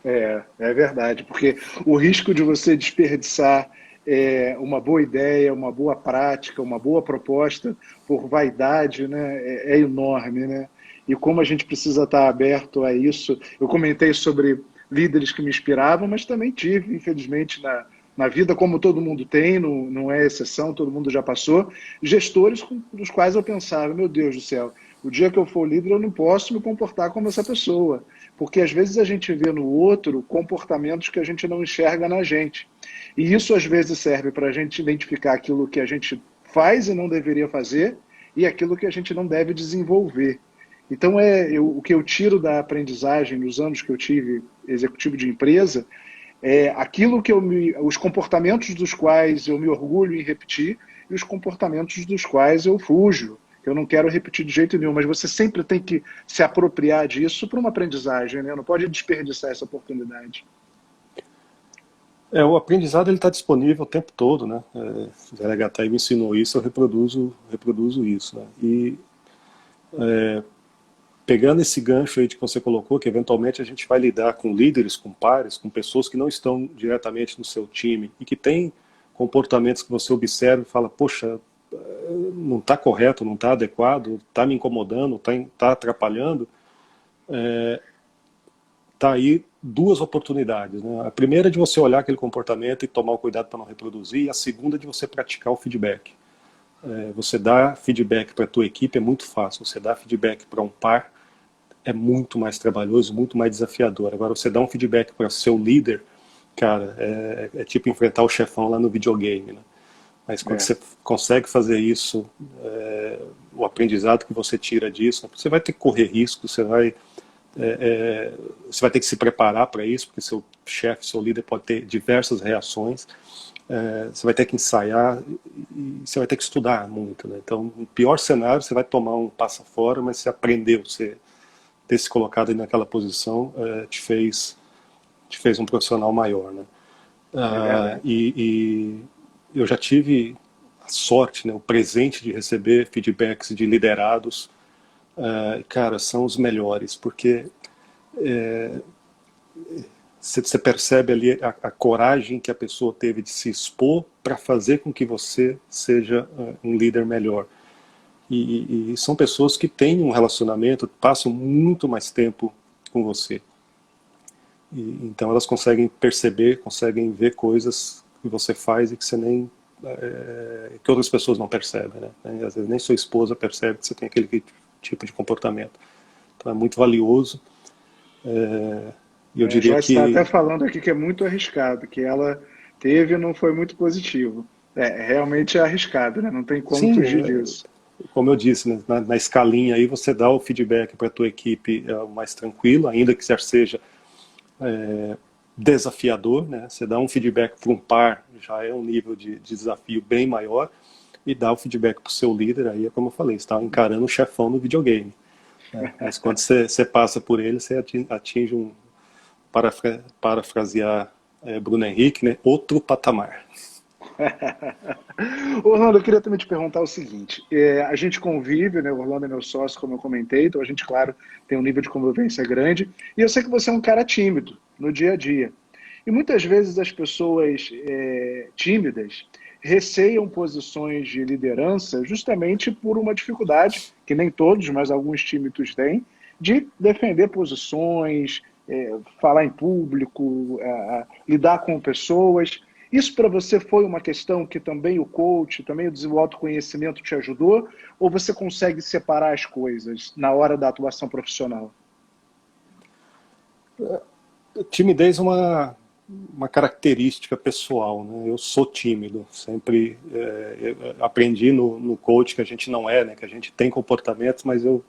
É verdade, porque o risco de você desperdiçar uma boa ideia, uma boa prática, uma boa proposta por vaidade, né, é enorme, né? E como a gente precisa estar aberto a isso. Eu comentei sobre líderes que me inspiravam, mas também tive, infelizmente, na vida, como todo mundo tem, não é exceção, todo mundo já passou, gestores dos quais eu pensava, meu Deus do céu, o dia que eu for líder eu não posso me comportar como essa pessoa, porque às vezes a gente vê no outro comportamentos que a gente não enxerga na gente. E isso às vezes serve para a gente identificar aquilo que a gente faz e não deveria fazer e aquilo que a gente não deve desenvolver. Então, o que eu tiro da aprendizagem nos anos que eu tive executivo de empresa é aquilo que os comportamentos dos quais eu me orgulho em repetir e os comportamentos dos quais eu fujo, que eu não quero repetir de jeito nenhum. Mas você sempre tem que se apropriar disso para uma aprendizagem, né? Não pode desperdiçar essa oportunidade. O aprendizado ele está disponível o tempo todo, né? O LHTI me ensinou isso, eu reproduzo isso, né? E pegando esse gancho aí que você colocou, que eventualmente a gente vai lidar com líderes, com pares, com pessoas que não estão diretamente no seu time e que têm comportamentos que você observa e fala, poxa, não está correto, não está adequado, está me incomodando, está atrapalhando, está aí duas oportunidades, né? A primeira é de você olhar aquele comportamento e tomar o cuidado para não reproduzir, e a segunda é de você praticar o feedback. Você dar feedback para a tua equipe é muito fácil, você dar feedback para um par é muito mais trabalhoso, muito mais desafiador. Agora, você dar um feedback para seu líder, cara, é tipo enfrentar o chefão lá no videogame, né? Mas quando você consegue fazer isso, o aprendizado que você tira disso, você vai ter que correr risco, você vai ter que se preparar para isso, porque seu chefe, seu líder pode ter diversas reações, você vai ter que ensaiar e você vai ter que estudar muito, né? Então, no pior cenário, você vai tomar um passa fora, mas você aprendeu, você ter se colocado aí naquela posição te fez um profissional maior, né? E eu já tive a sorte, né, o presente de receber feedbacks de liderados, cara, são os melhores, porque você percebe ali a coragem que a pessoa teve de se expor para fazer com que você seja um líder melhor. E são pessoas que têm um relacionamento, passam muito mais tempo com você. Então elas conseguem perceber, conseguem ver coisas que você faz e que você nem que outras pessoas não percebem, né? Às vezes nem sua esposa percebe que você tem aquele tipo de comportamento. Então é muito valioso. E eu diria Joyce que está até falando aqui que é muito arriscado, que ela teve e não foi muito positivo. Realmente é arriscado, né? Não tem como sim, fugir disso. como eu disse, né, na escalinha aí você dá o feedback para a tua equipe mais tranquilo, ainda que já seja desafiador, né? Você dá um feedback para um par, já é um nível de desafio bem maior, e dá o feedback para o seu líder, aí é como eu falei, você está encarando o chefão no videogame, né? Mas quando você passa por ele, você atinge parafrasear Bruno Henrique, né? Outro patamar. Orlando, eu queria também te perguntar o seguinte: a gente convive, né? O Orlando é meu sócio, como eu comentei, então a gente, claro, tem um nível de convivência grande. E eu sei que você é um cara tímido no dia a dia. E muitas vezes as pessoas tímidas receiam posições de liderança justamente por uma dificuldade, que nem todos, mas alguns tímidos têm, de defender posições, falar em público, lidar com pessoas. Isso para você foi uma questão que também o coach, também o autoconhecimento te ajudou? Ou você consegue separar as coisas na hora da atuação profissional? Timidez é uma característica pessoal, né? Eu sou tímido, sempre aprendi no coach que a gente não é, né? Que a gente tem comportamentos, mas eu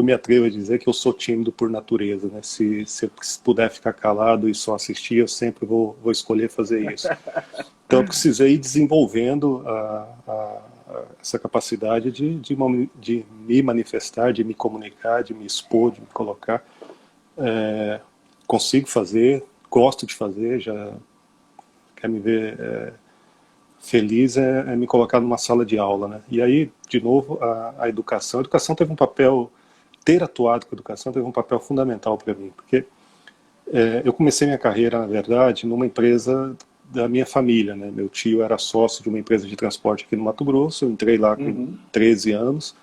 me atrevo a dizer que eu sou tímido por natureza, né? Se eu puder ficar calado e só assistir, eu sempre vou escolher fazer isso. Então eu precisei ir desenvolvendo essa capacidade de me manifestar, de me comunicar, de me expor, de me colocar. Consigo fazer, gosto de fazer, já quer me ver feliz é me colocar numa sala de aula, né? E aí, de novo, a educação teve um papel, ter atuado com a educação teve um papel fundamental para mim, porque eu comecei minha carreira, na verdade, numa empresa da minha família, né? Meu tio era sócio de uma empresa de transporte aqui no Mato Grosso, eu entrei lá com 13 anos,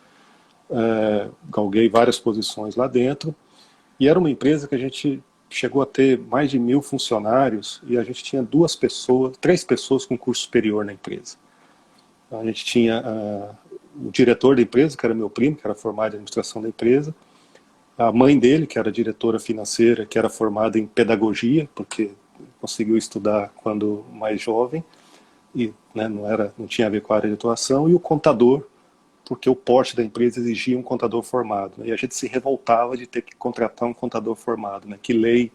galguei várias posições lá dentro, e era uma empresa que a gente chegou a ter mais de 1.000 funcionários e a gente tinha 3 pessoas com curso superior na empresa. A gente tinha o diretor da empresa, que era meu primo, que era formado em administração da empresa, a mãe dele, que era diretora financeira, que era formada em pedagogia, porque conseguiu estudar quando mais jovem, e né, não tinha a ver com a área de atuação, e o contador, porque o porte da empresa exigia um contador formado. Né, e a gente se revoltava de ter que contratar um contador formado. Né, que lei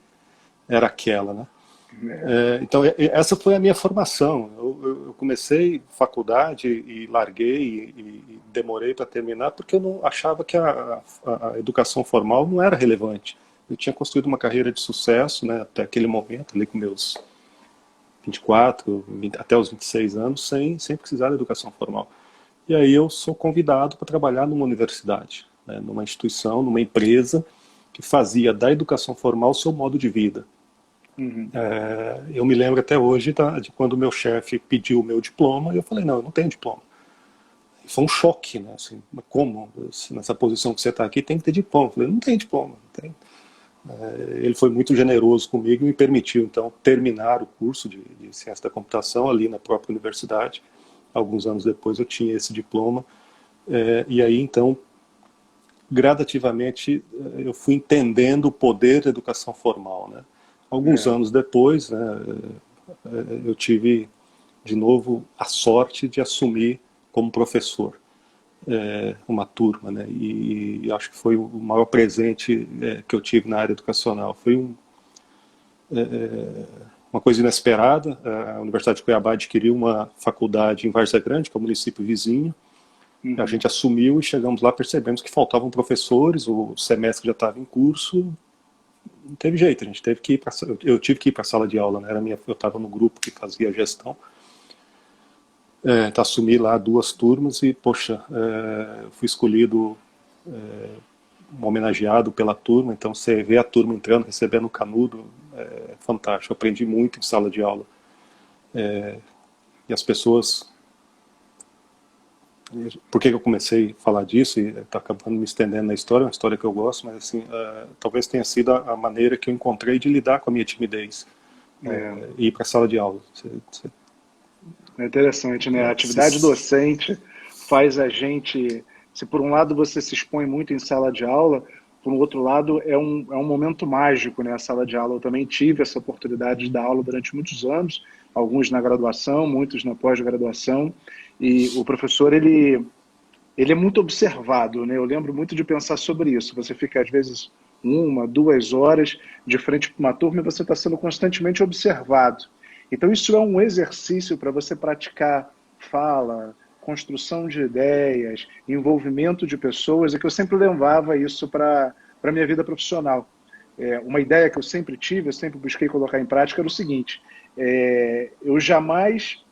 era aquela? Né? Então, essa foi a minha formação. Eu comecei faculdade e larguei e demorei para terminar porque eu não achava que a educação formal não era relevante. Eu tinha construído uma carreira de sucesso, né, até aquele momento, ali com meus 24, até os 26 anos, sem precisar da educação formal. E aí eu sou convidado para trabalhar numa universidade, né, numa instituição, numa empresa que fazia da educação formal o seu modo de vida. Uhum. Eu me lembro até hoje de quando o meu chefe pediu o meu diploma e eu falei, não, eu não tenho diploma. E foi um choque, né? Assim, como? Nessa posição que você está aqui tem que ter diploma. Eu falei, não tem diploma. Não tem. Ele foi muito generoso comigo e me permitiu, então, terminar o curso de ciência da computação ali na própria universidade. Alguns anos depois eu tinha esse diploma. E aí, então, gradativamente, eu fui entendendo o poder da educação formal, né? Alguns anos depois, né, eu tive, de novo, a sorte de assumir como professor uma turma, né, e acho que foi o maior presente que eu tive na área educacional. Foi uma coisa inesperada. A Universidade de Cuiabá adquiriu uma faculdade em Várzea Grande, que é o município vizinho. Uhum. A gente assumiu e chegamos lá, percebemos que faltavam professores, o semestre já estava em curso. Não teve jeito, a gente teve que ir eu tive que ir para a sala de aula, né? Eu estava no grupo que fazia a gestão, assumi lá 2 turmas e, poxa, fui escolhido homenageado pela turma, então você vê a turma entrando, recebendo o canudo, é fantástico, eu aprendi muito em sala de aula. E as pessoas... Por que eu comecei a falar disso e está acabando me estendendo na história, é uma história que eu gosto, mas assim, talvez tenha sido a maneira que eu encontrei de lidar com a minha timidez e ir para a sala de aula. É interessante, né? A atividade docente faz a gente, se por um lado você se expõe muito em sala de aula, por um outro lado é um momento mágico, né? A sala de aula, eu também tive essa oportunidade de dar aula durante muitos anos, alguns na graduação, muitos na pós-graduação, e o professor, ele é muito observado, né? Eu lembro muito de pensar sobre isso. Você fica, às vezes, 1, 2 horas de frente para uma turma e você está sendo constantemente observado. Então, isso é um exercício para você praticar fala, construção de ideias, envolvimento de pessoas, e que eu sempre levava isso para a minha vida profissional. Uma ideia que eu sempre tive, eu sempre busquei colocar em prática, era o seguinte: eu jamais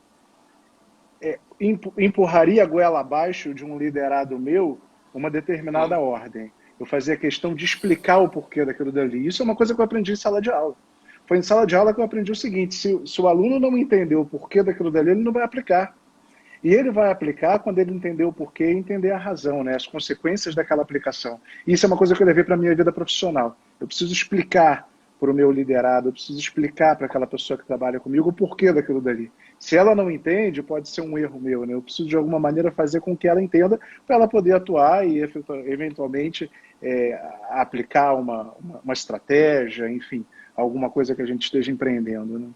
empurraria a goela abaixo de um liderado meu uma determinada ordem. Eu fazia questão de explicar o porquê daquilo dali. Isso é uma coisa que eu aprendi em sala de aula. Foi em sala de aula que eu aprendi o seguinte: se o aluno não entender o porquê daquilo dali, ele não vai aplicar. E ele vai aplicar quando ele entender o porquê e entender a razão, né, as consequências daquela aplicação. E isso é uma coisa que eu levei para a minha vida profissional. Eu preciso explicar para o meu liderado, eu preciso explicar para aquela pessoa que trabalha comigo o porquê daquilo dali. Se ela não entende, pode ser um erro meu, né? Eu preciso de alguma maneira fazer com que ela entenda para ela poder atuar e eventualmente aplicar uma estratégia, enfim, alguma coisa que a gente esteja empreendendo, né?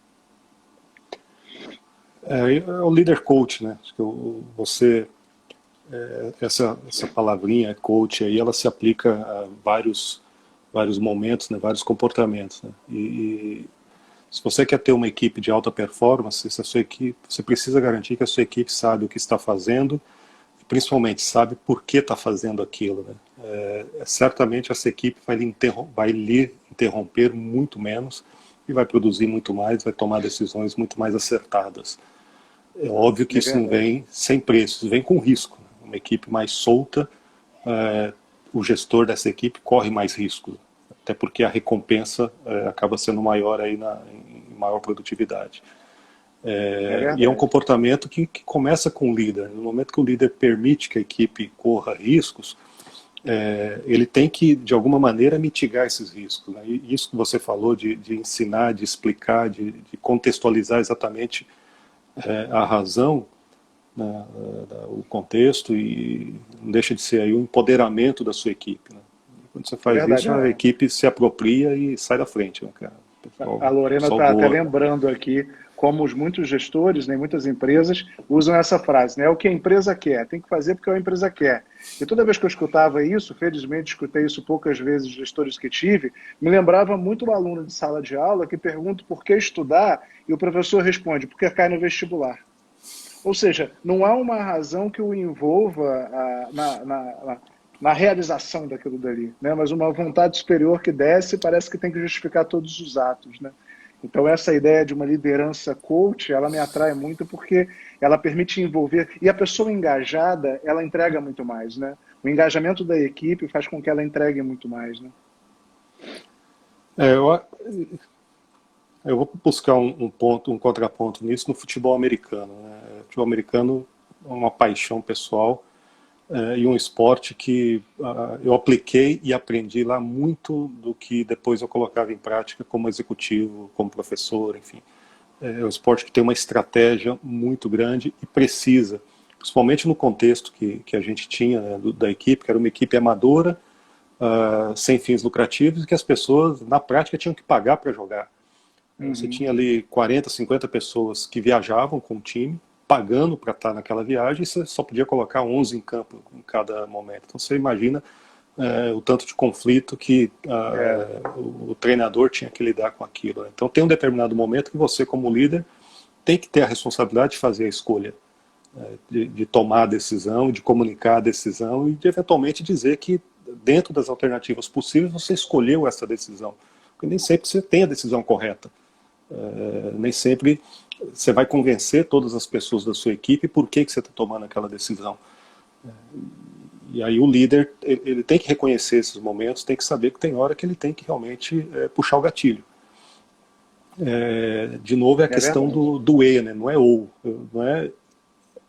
É o líder coach, né? Acho que você, essa palavrinha coach aí, ela se aplica a vários momentos, né? Vários comportamentos, né? E se você quer ter uma equipe de alta performance, se a sua equipe, você precisa garantir que a sua equipe sabe o que está fazendo, e principalmente sabe por que está fazendo aquilo, né? Certamente essa equipe vai lhe interromper muito menos e vai produzir muito mais, vai tomar decisões muito mais acertadas. É óbvio que isso não vem sem preço, vem com risco. Uma equipe mais solta, o gestor dessa equipe corre mais risco, até porque a recompensa acaba sendo maior aí em maior produtividade. E é um comportamento que começa com o líder. No momento que o líder permite que a equipe corra riscos, ele tem que, de alguma maneira, mitigar esses riscos, né? E isso que você falou de ensinar, de explicar, de contextualizar exatamente a razão, né, o contexto, e não deixa de ser aí o empoderamento da sua equipe, né? Quando você É faz verdade. isso, a equipe se apropria e sai da frente, né, cara? A Lorena Pessoal está até boa. lembrando aqui como muitos gestores, né, muitas empresas usam essa frase, né? É o que a empresa quer, tem que fazer porque a empresa quer. E toda vez que eu escutava isso, felizmente escutei isso poucas vezes de gestores que tive, me lembrava muito um aluno de sala de aula que pergunta por que estudar e o professor responde, porque cai no vestibular. Ou seja, não há uma razão que o envolva na realização daquilo dali, né? Mas uma vontade superior que desce e parece que tem que justificar todos os atos, né? Então essa ideia de uma liderança coach, ela me atrai muito porque ela permite envolver, e a pessoa engajada, ela entrega muito mais, né? O engajamento da equipe faz com que ela entregue muito mais, né? É, eu vou buscar um ponto, um contraponto nisso no futebol americano, né? O futebol americano é uma paixão pessoal, e um esporte que eu apliquei e aprendi lá muito do que depois eu colocava em prática como executivo, como professor, enfim. É um esporte que tem uma estratégia muito grande e precisa, principalmente no contexto que a gente tinha, né, da equipe, que era uma equipe amadora, sem fins lucrativos, e que as pessoas, na prática, tinham que pagar para jogar. Você Uhum. tinha ali 40, 50 pessoas que viajavam com o time, pagando para estar naquela viagem, e você só podia colocar 11 em campo em cada momento. Então você imagina o tanto de conflito que É, o treinador tinha que lidar com aquilo, né? Então tem um determinado momento que você, como líder, tem que ter a responsabilidade de fazer a escolha, de tomar a decisão, de comunicar a decisão e de eventualmente dizer que dentro das alternativas possíveis você escolheu essa decisão. Porque nem sempre você tem a decisão correta. Nem sempre você vai convencer todas as pessoas da sua equipe por que você está tomando aquela decisão. E aí o líder, ele tem que reconhecer esses momentos, tem que saber que tem hora que ele tem que realmente puxar o gatilho. De novo, é a é questão verdade. do E, né? Não é ou. Não é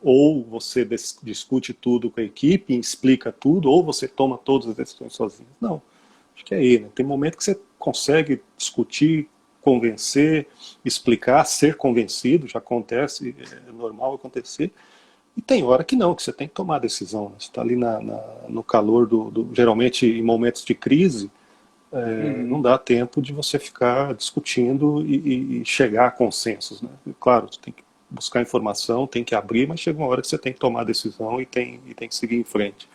ou você discute tudo com a equipe, explica tudo, ou você toma todas as decisões sozinho. Não, acho que é E, né? Tem momento que você consegue discutir, convencer, explicar, ser convencido, já acontece, é normal acontecer. E tem hora que não, que você tem que tomar a decisão, né? Você está ali no calor geralmente em momentos de crise, não Uhum. dá tempo de você ficar discutindo e chegar a consensos, né? Claro, você tem que buscar informação, tem que abrir, mas chega uma hora que você tem que tomar a decisão e tem que seguir em frente.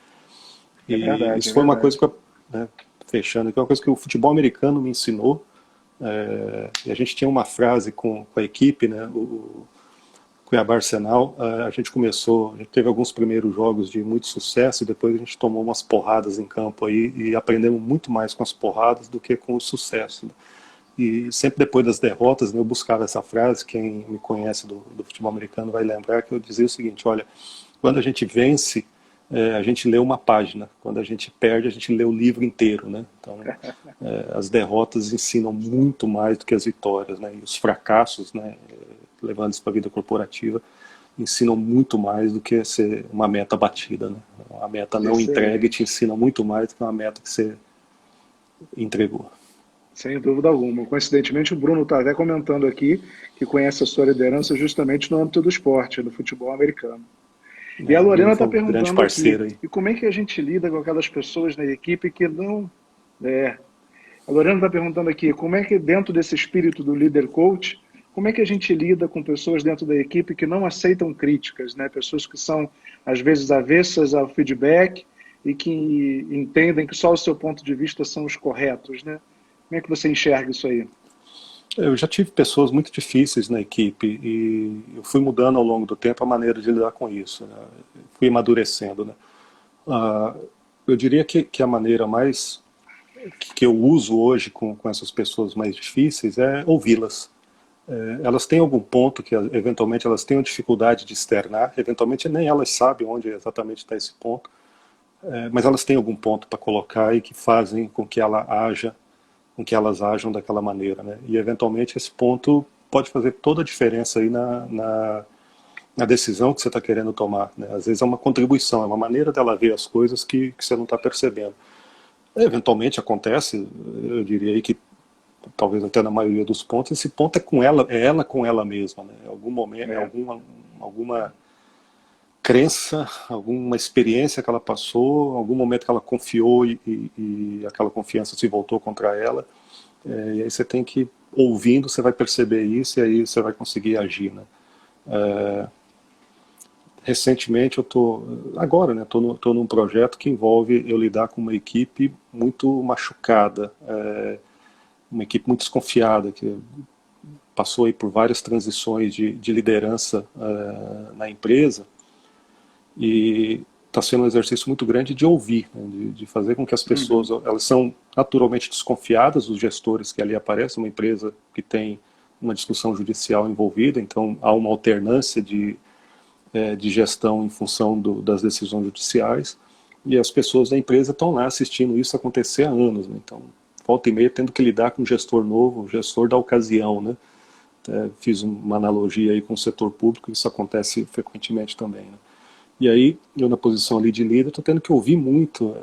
É E verdade, é isso foi uma coisa verdade. que né, fechando, que é uma coisa que o futebol americano me ensinou. E a gente tinha uma frase com a equipe, né? O Cuiabá Arsenal, a gente começou, a gente teve alguns primeiros jogos de muito sucesso e depois a gente tomou umas porradas em campo aí e aprendemos muito mais com as porradas do que com o sucesso, né? E sempre depois das derrotas, né, eu buscava essa frase, quem me conhece do futebol americano vai lembrar que eu dizia o seguinte, olha, quando a gente vence, a gente lê uma página, quando a gente perde, a gente lê o livro inteiro, né? Então, as derrotas ensinam muito mais do que as vitórias, né? E os fracassos, né, levando isso para a vida corporativa, ensinam muito mais do que ser uma meta batida, né? Uma meta não entregue te Excelente. ensina muito mais do que uma meta que você entregou. Sem dúvida alguma. Coincidentemente, o Bruno está até comentando aqui que conhece a sua liderança justamente no âmbito do esporte, do futebol americano. E a O Bruno Lorena está foi um grande perguntando parceiro aqui, aí. e como é que a gente lida com aquelas pessoas na equipe que não... É, a Lorena está perguntando aqui, como é que dentro desse espírito do líder coach, como é que a gente lida com pessoas dentro da equipe que não aceitam críticas, né? Pessoas que são, às vezes, avessas ao feedback e que entendem que só o seu ponto de vista são os corretos, né? Como é que você enxerga isso aí? Eu já tive pessoas muito difíceis na equipe e eu fui mudando ao longo do tempo a maneira de lidar com isso, né? Fui amadurecendo, né? Ah, eu diria que a maneira mais que eu uso hoje com essas pessoas mais difíceis é ouvi-las. Elas têm algum ponto que eventualmente elas têm dificuldade de externar, eventualmente nem elas sabem onde exatamente está esse ponto, mas elas têm algum ponto para colocar e que fazem com que elas ajam daquela maneira, né? E eventualmente esse ponto pode fazer toda a diferença aí a decisão que você está querendo tomar, né? Às vezes é uma contribuição, é uma maneira dela ver as coisas que você não está percebendo. Eventualmente acontece, eu diria aí que talvez até na maioria dos pontos, esse ponto é com ela, é ela com ela mesma, né? Em algum momento, alguma crença, alguma experiência que ela passou, algum momento que ela confiou e aquela confiança se voltou contra ela. E aí você tem que, ouvindo, você vai perceber isso e aí você vai conseguir agir, né? Recentemente eu agora, né, tô num projeto que envolve eu lidar com uma equipe muito machucada, uma equipe muito desconfiada, que passou aí por várias transições de liderança na empresa, e está sendo um exercício muito grande de ouvir, né, de fazer com que as pessoas, elas são naturalmente desconfiadas dos gestores que ali aparecem, uma empresa que tem uma discussão judicial envolvida, então há uma alternância de gestão em função das decisões judiciais, e as pessoas da empresa estão lá assistindo isso acontecer há anos, né? Então, volta e meia tendo que lidar com um gestor novo, um gestor da ocasião, né? Fiz uma analogia aí com o setor público, isso acontece frequentemente também, né? E aí, eu na posição ali de líder, estou tendo que ouvir muito,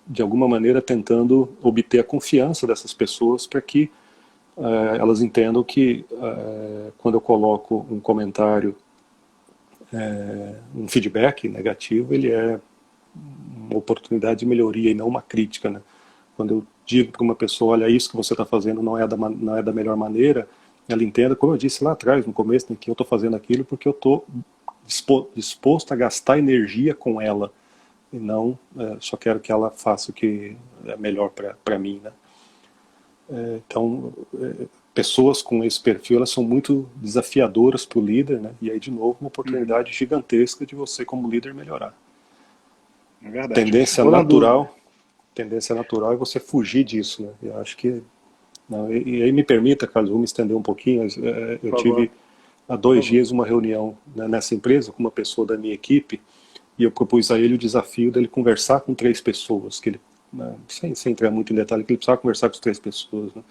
de alguma maneira tentando obter a confiança dessas pessoas para que elas entendam que quando eu coloco um comentário, um feedback negativo, ele é uma oportunidade de melhoria e não uma crítica, né? Quando eu digo para uma pessoa, olha, isso que você está fazendo não é da melhor maneira, ela entenda, como eu disse lá atrás, no começo, né, que eu estou fazendo aquilo porque eu estou disposto a gastar energia com ela, e não só quero que ela faça o que é melhor para mim, né? Então, pessoas com esse perfil, elas são muito desafiadoras para o líder, né? E aí, de novo, uma oportunidade gigantesca de você, como líder, melhorar. É verdade. Tendência natural é você fugir disso, né? Eu acho que... Não, e aí me permita, Carlos, vou me estender um pouquinho. Eu tive há 2 dias uma reunião, né, nessa empresa com uma pessoa da minha equipe, e eu propus a ele o desafio dele conversar com 3 pessoas, que ele, né, sem entrar muito em detalhe, que ele precisava conversar com as 3 pessoas, né?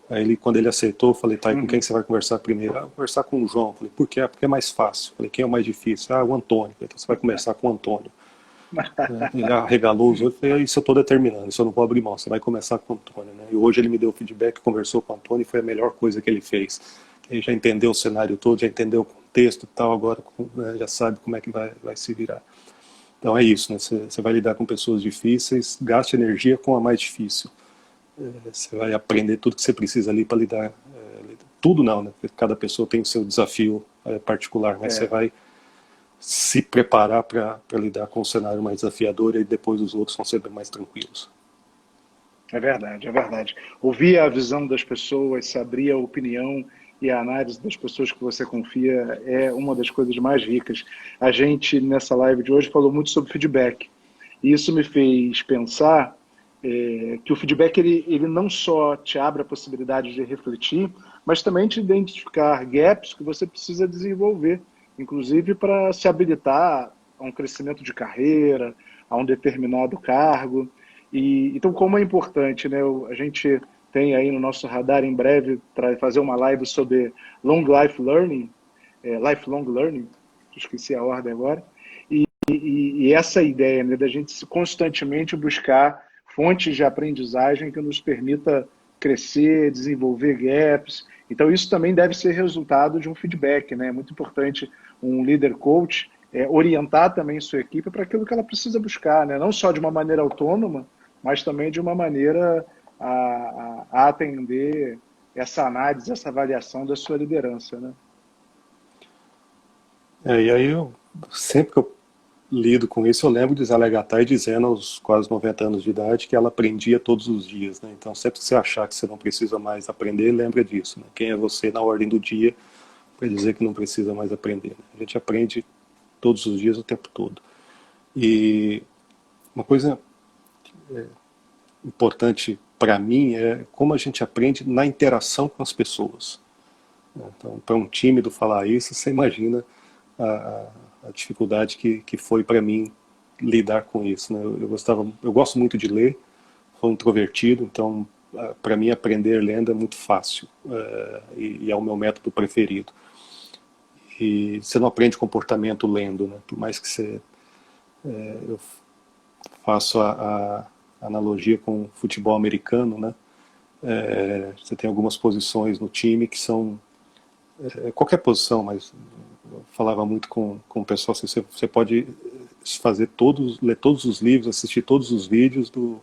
Aí ele, quando ele aceitou, eu falei, tá, e com quem você vai conversar primeiro? Vou conversar com o João. Eu falei, por quê? Porque é mais fácil. Eu falei, quem é o mais difícil? O Antônio. Então você vai conversar com o Antônio. Ele arregalou os olhos e falei, isso eu estou determinando, isso eu não vou abrir mão, você vai começar com o Antônio, né? E hoje ele me deu feedback, conversou com o Antônio e foi a melhor coisa que ele fez. Ele já entendeu o cenário todo, já entendeu o contexto e tal, agora já sabe como é que vai se virar. Então é isso, né? Você vai lidar com pessoas difíceis, gaste energia com a mais difícil. Você vai aprender tudo que você precisa ali para lidar. Tudo não, né? Porque cada pessoa tem o seu desafio particular, mas você vai se preparar para lidar com o cenário mais desafiador e depois os outros vão ser bem mais tranquilos. É verdade, é verdade. Ouvir a visão das pessoas, se abrir a opinião e a análise das pessoas que você confia é uma das coisas mais ricas. A gente, nessa live de hoje, falou muito sobre feedback. E isso me fez pensar que o feedback ele não só te abre a possibilidade de refletir, mas também te identificar gaps que você precisa desenvolver, inclusive para se habilitar a um crescimento de carreira, a um determinado cargo. Então, como é importante, né? A gente tem aí no nosso radar em breve para fazer uma live sobre Long Life Learning, Lifelong Learning, esqueci a ordem agora, e essa ideia, né, da gente constantemente buscar fontes de aprendizagem que nos permita crescer, desenvolver gaps. Então, isso também deve ser resultado de um feedback, né? É muito importante um líder coach orientar também sua equipe para aquilo que ela precisa buscar, né? Não só de uma maneira autônoma, mas também de uma maneira a atender essa análise, essa avaliação da sua liderança, né? E aí, sempre que eu lido com isso, eu lembro de Zélia Gattai dizendo aos quase 90 anos de idade que ela aprendia todos os dias, né? Então, sempre que você achar que você não precisa mais aprender, lembra disso, né? Quem é você na ordem do dia para dizer que não precisa mais aprender, né? A gente aprende todos os dias, o tempo todo. E uma coisa importante para mim é como a gente aprende na interação com as pessoas. Então, para um tímido falar isso, você imagina a dificuldade que foi para mim lidar com isso, né? Eu gosto muito de ler, sou introvertido, então para mim aprender lendo é muito fácil, e é o meu método preferido. e você não aprende comportamento lendo, né? Por mais que eu faço a analogia com o futebol americano, né? Você tem algumas posições no time que são qualquer posição, mas eu falava muito com o pessoal assim, você pode ler todos os livros, assistir todos os vídeos do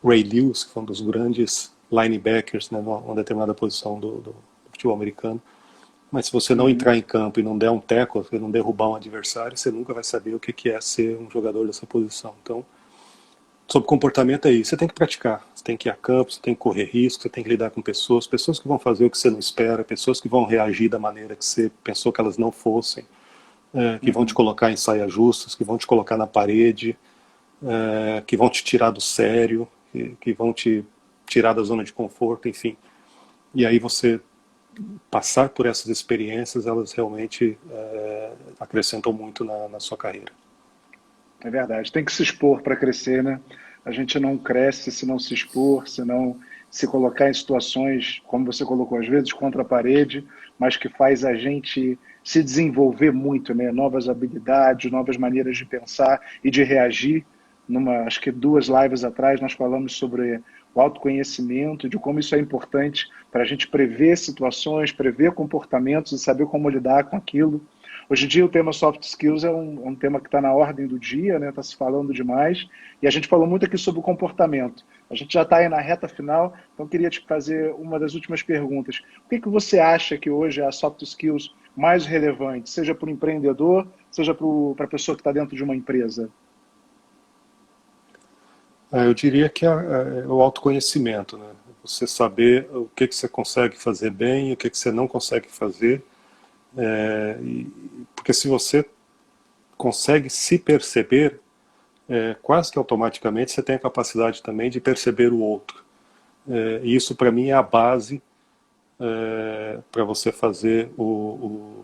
Ray Lewis, que foi um dos grandes linebackers, né, numa determinada posição do futebol americano. Mas se você não entrar em campo e não der um tackle, se não derrubar um adversário, você nunca vai saber o que é ser um jogador dessa posição. Então, sobre comportamento é isso. Você tem que praticar, você tem que ir a campo, você tem que correr risco, você tem que lidar com pessoas que vão fazer o que você não espera, pessoas que vão reagir da maneira que você pensou que elas não fossem, que vão te colocar em saias justas, que vão te colocar na parede, que vão te tirar do sério, que vão te tirar da zona de conforto, enfim. E aí você passar por essas experiências, elas realmente acrescentam muito na sua carreira. É verdade, tem que se expor para crescer, né? A gente não cresce se não se expor, se não se colocar em situações, como você colocou às vezes, contra a parede, mas que faz a gente se desenvolver muito, né? Novas habilidades, novas maneiras de pensar e de reagir. Acho que 2 lives atrás nós falamos sobre o autoconhecimento, de como isso é importante para a gente prever situações, prever comportamentos e saber como lidar com aquilo. Hoje em dia o tema soft skills é um tema que está na ordem do dia, né? Está se falando demais, e a gente falou muito aqui sobre o comportamento. A gente já está aí na reta final, então eu queria te fazer uma das últimas perguntas. O que você acha que hoje é a soft skills mais relevante, seja para o empreendedor, seja para a pessoa que está dentro de uma empresa? Eu diria que é o autoconhecimento, né? Você saber o que você consegue fazer bem e o que você não consegue fazer. Porque se você consegue se perceber, quase que automaticamente você tem a capacidade também de perceber o outro. E isso para mim é a base para você fazer um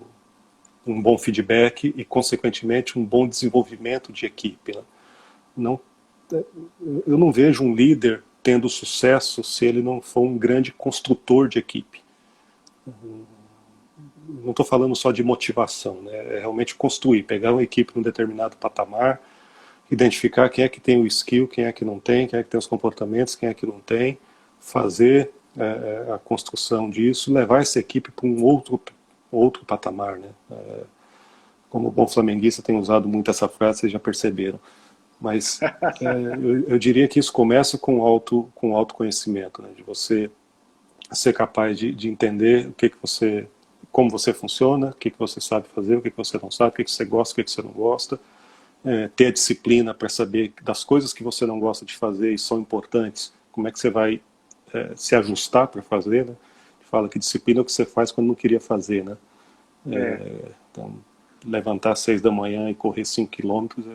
bom feedback e consequentemente um bom desenvolvimento de equipe, né? Eu não vejo um líder tendo sucesso se ele não for um grande construtor de equipe. Não estou falando só de motivação, né? É realmente construir, pegar uma equipe num determinado patamar, identificar quem é que tem o skill, quem é que não tem, quem é que tem os comportamentos, quem é que não tem, fazer a construção disso, levar essa equipe para um outro patamar, né? Como bom flamenguista tem usado muito essa frase, vocês já perceberam. Mas eu diria que isso começa com o autoconhecimento, né? De você ser capaz de entender como você funciona, o que você sabe fazer, o que você não sabe, o que você gosta, o que você não gosta, ter a disciplina para saber das coisas que você não gosta de fazer e são importantes, como é que você vai se ajustar para fazer, né? Fala que disciplina é o que você faz quando não queria fazer, né? Então, levantar às 6 da manhã e correr 5 quilômetros,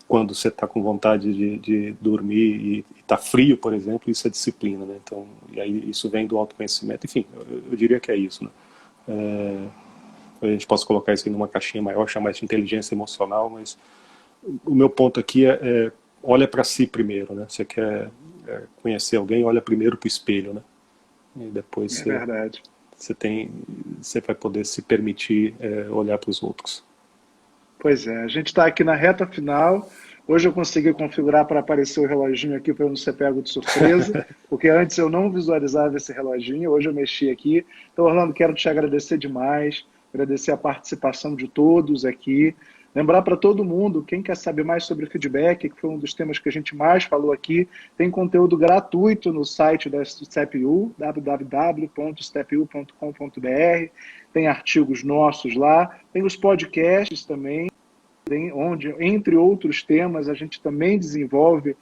quando você está com vontade de dormir e está frio, por exemplo, isso é disciplina, né? Então, e aí isso vem do autoconhecimento. Enfim, eu diria que é isso, né? A gente pode colocar isso aí numa caixinha maior, chamar isso de inteligência emocional, mas o meu ponto aqui olha para si primeiro, né? Você quer conhecer alguém, olha primeiro para o espelho, né? E depois verdade. você vai poder se permitir olhar para os outros. Pois é, a gente está aqui na reta final. Hoje eu consegui configurar para aparecer o reloginho aqui para eu não ser pego de surpresa, porque antes eu não visualizava esse reloginho, hoje eu mexi aqui. Então, Orlando, quero te agradecer demais, agradecer a participação de todos aqui. Lembrar para todo mundo, quem quer saber mais sobre feedback, que foi um dos temas que a gente mais falou aqui, tem conteúdo gratuito no site da StepU, www.stepu.com.br, tem artigos nossos lá, tem os podcasts também, onde, entre outros temas, a gente também desenvolve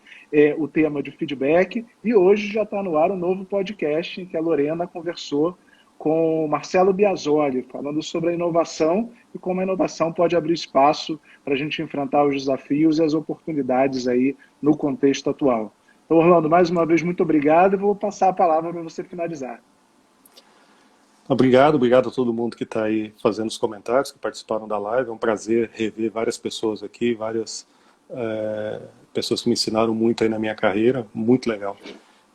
o tema de feedback, e hoje já está no ar um novo podcast em que a Lorena conversou com o Marcelo Biasoli, falando sobre a inovação e como a inovação pode abrir espaço para a gente enfrentar os desafios e as oportunidades aí no contexto atual. Então, Orlando, mais uma vez, muito obrigado e vou passar a palavra para você finalizar. Obrigado a todo mundo que está aí fazendo os comentários, que participaram da live. É um prazer rever várias pessoas aqui, várias pessoas que me ensinaram muito aí na minha carreira, muito legal.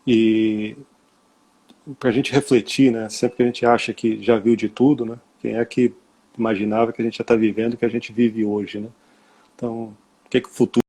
E para a gente refletir, né? Sempre que a gente acha que já viu de tudo, né? Quem é que imaginava que a gente já está vivendo o que a gente vive hoje, né? Então, o que é que o futuro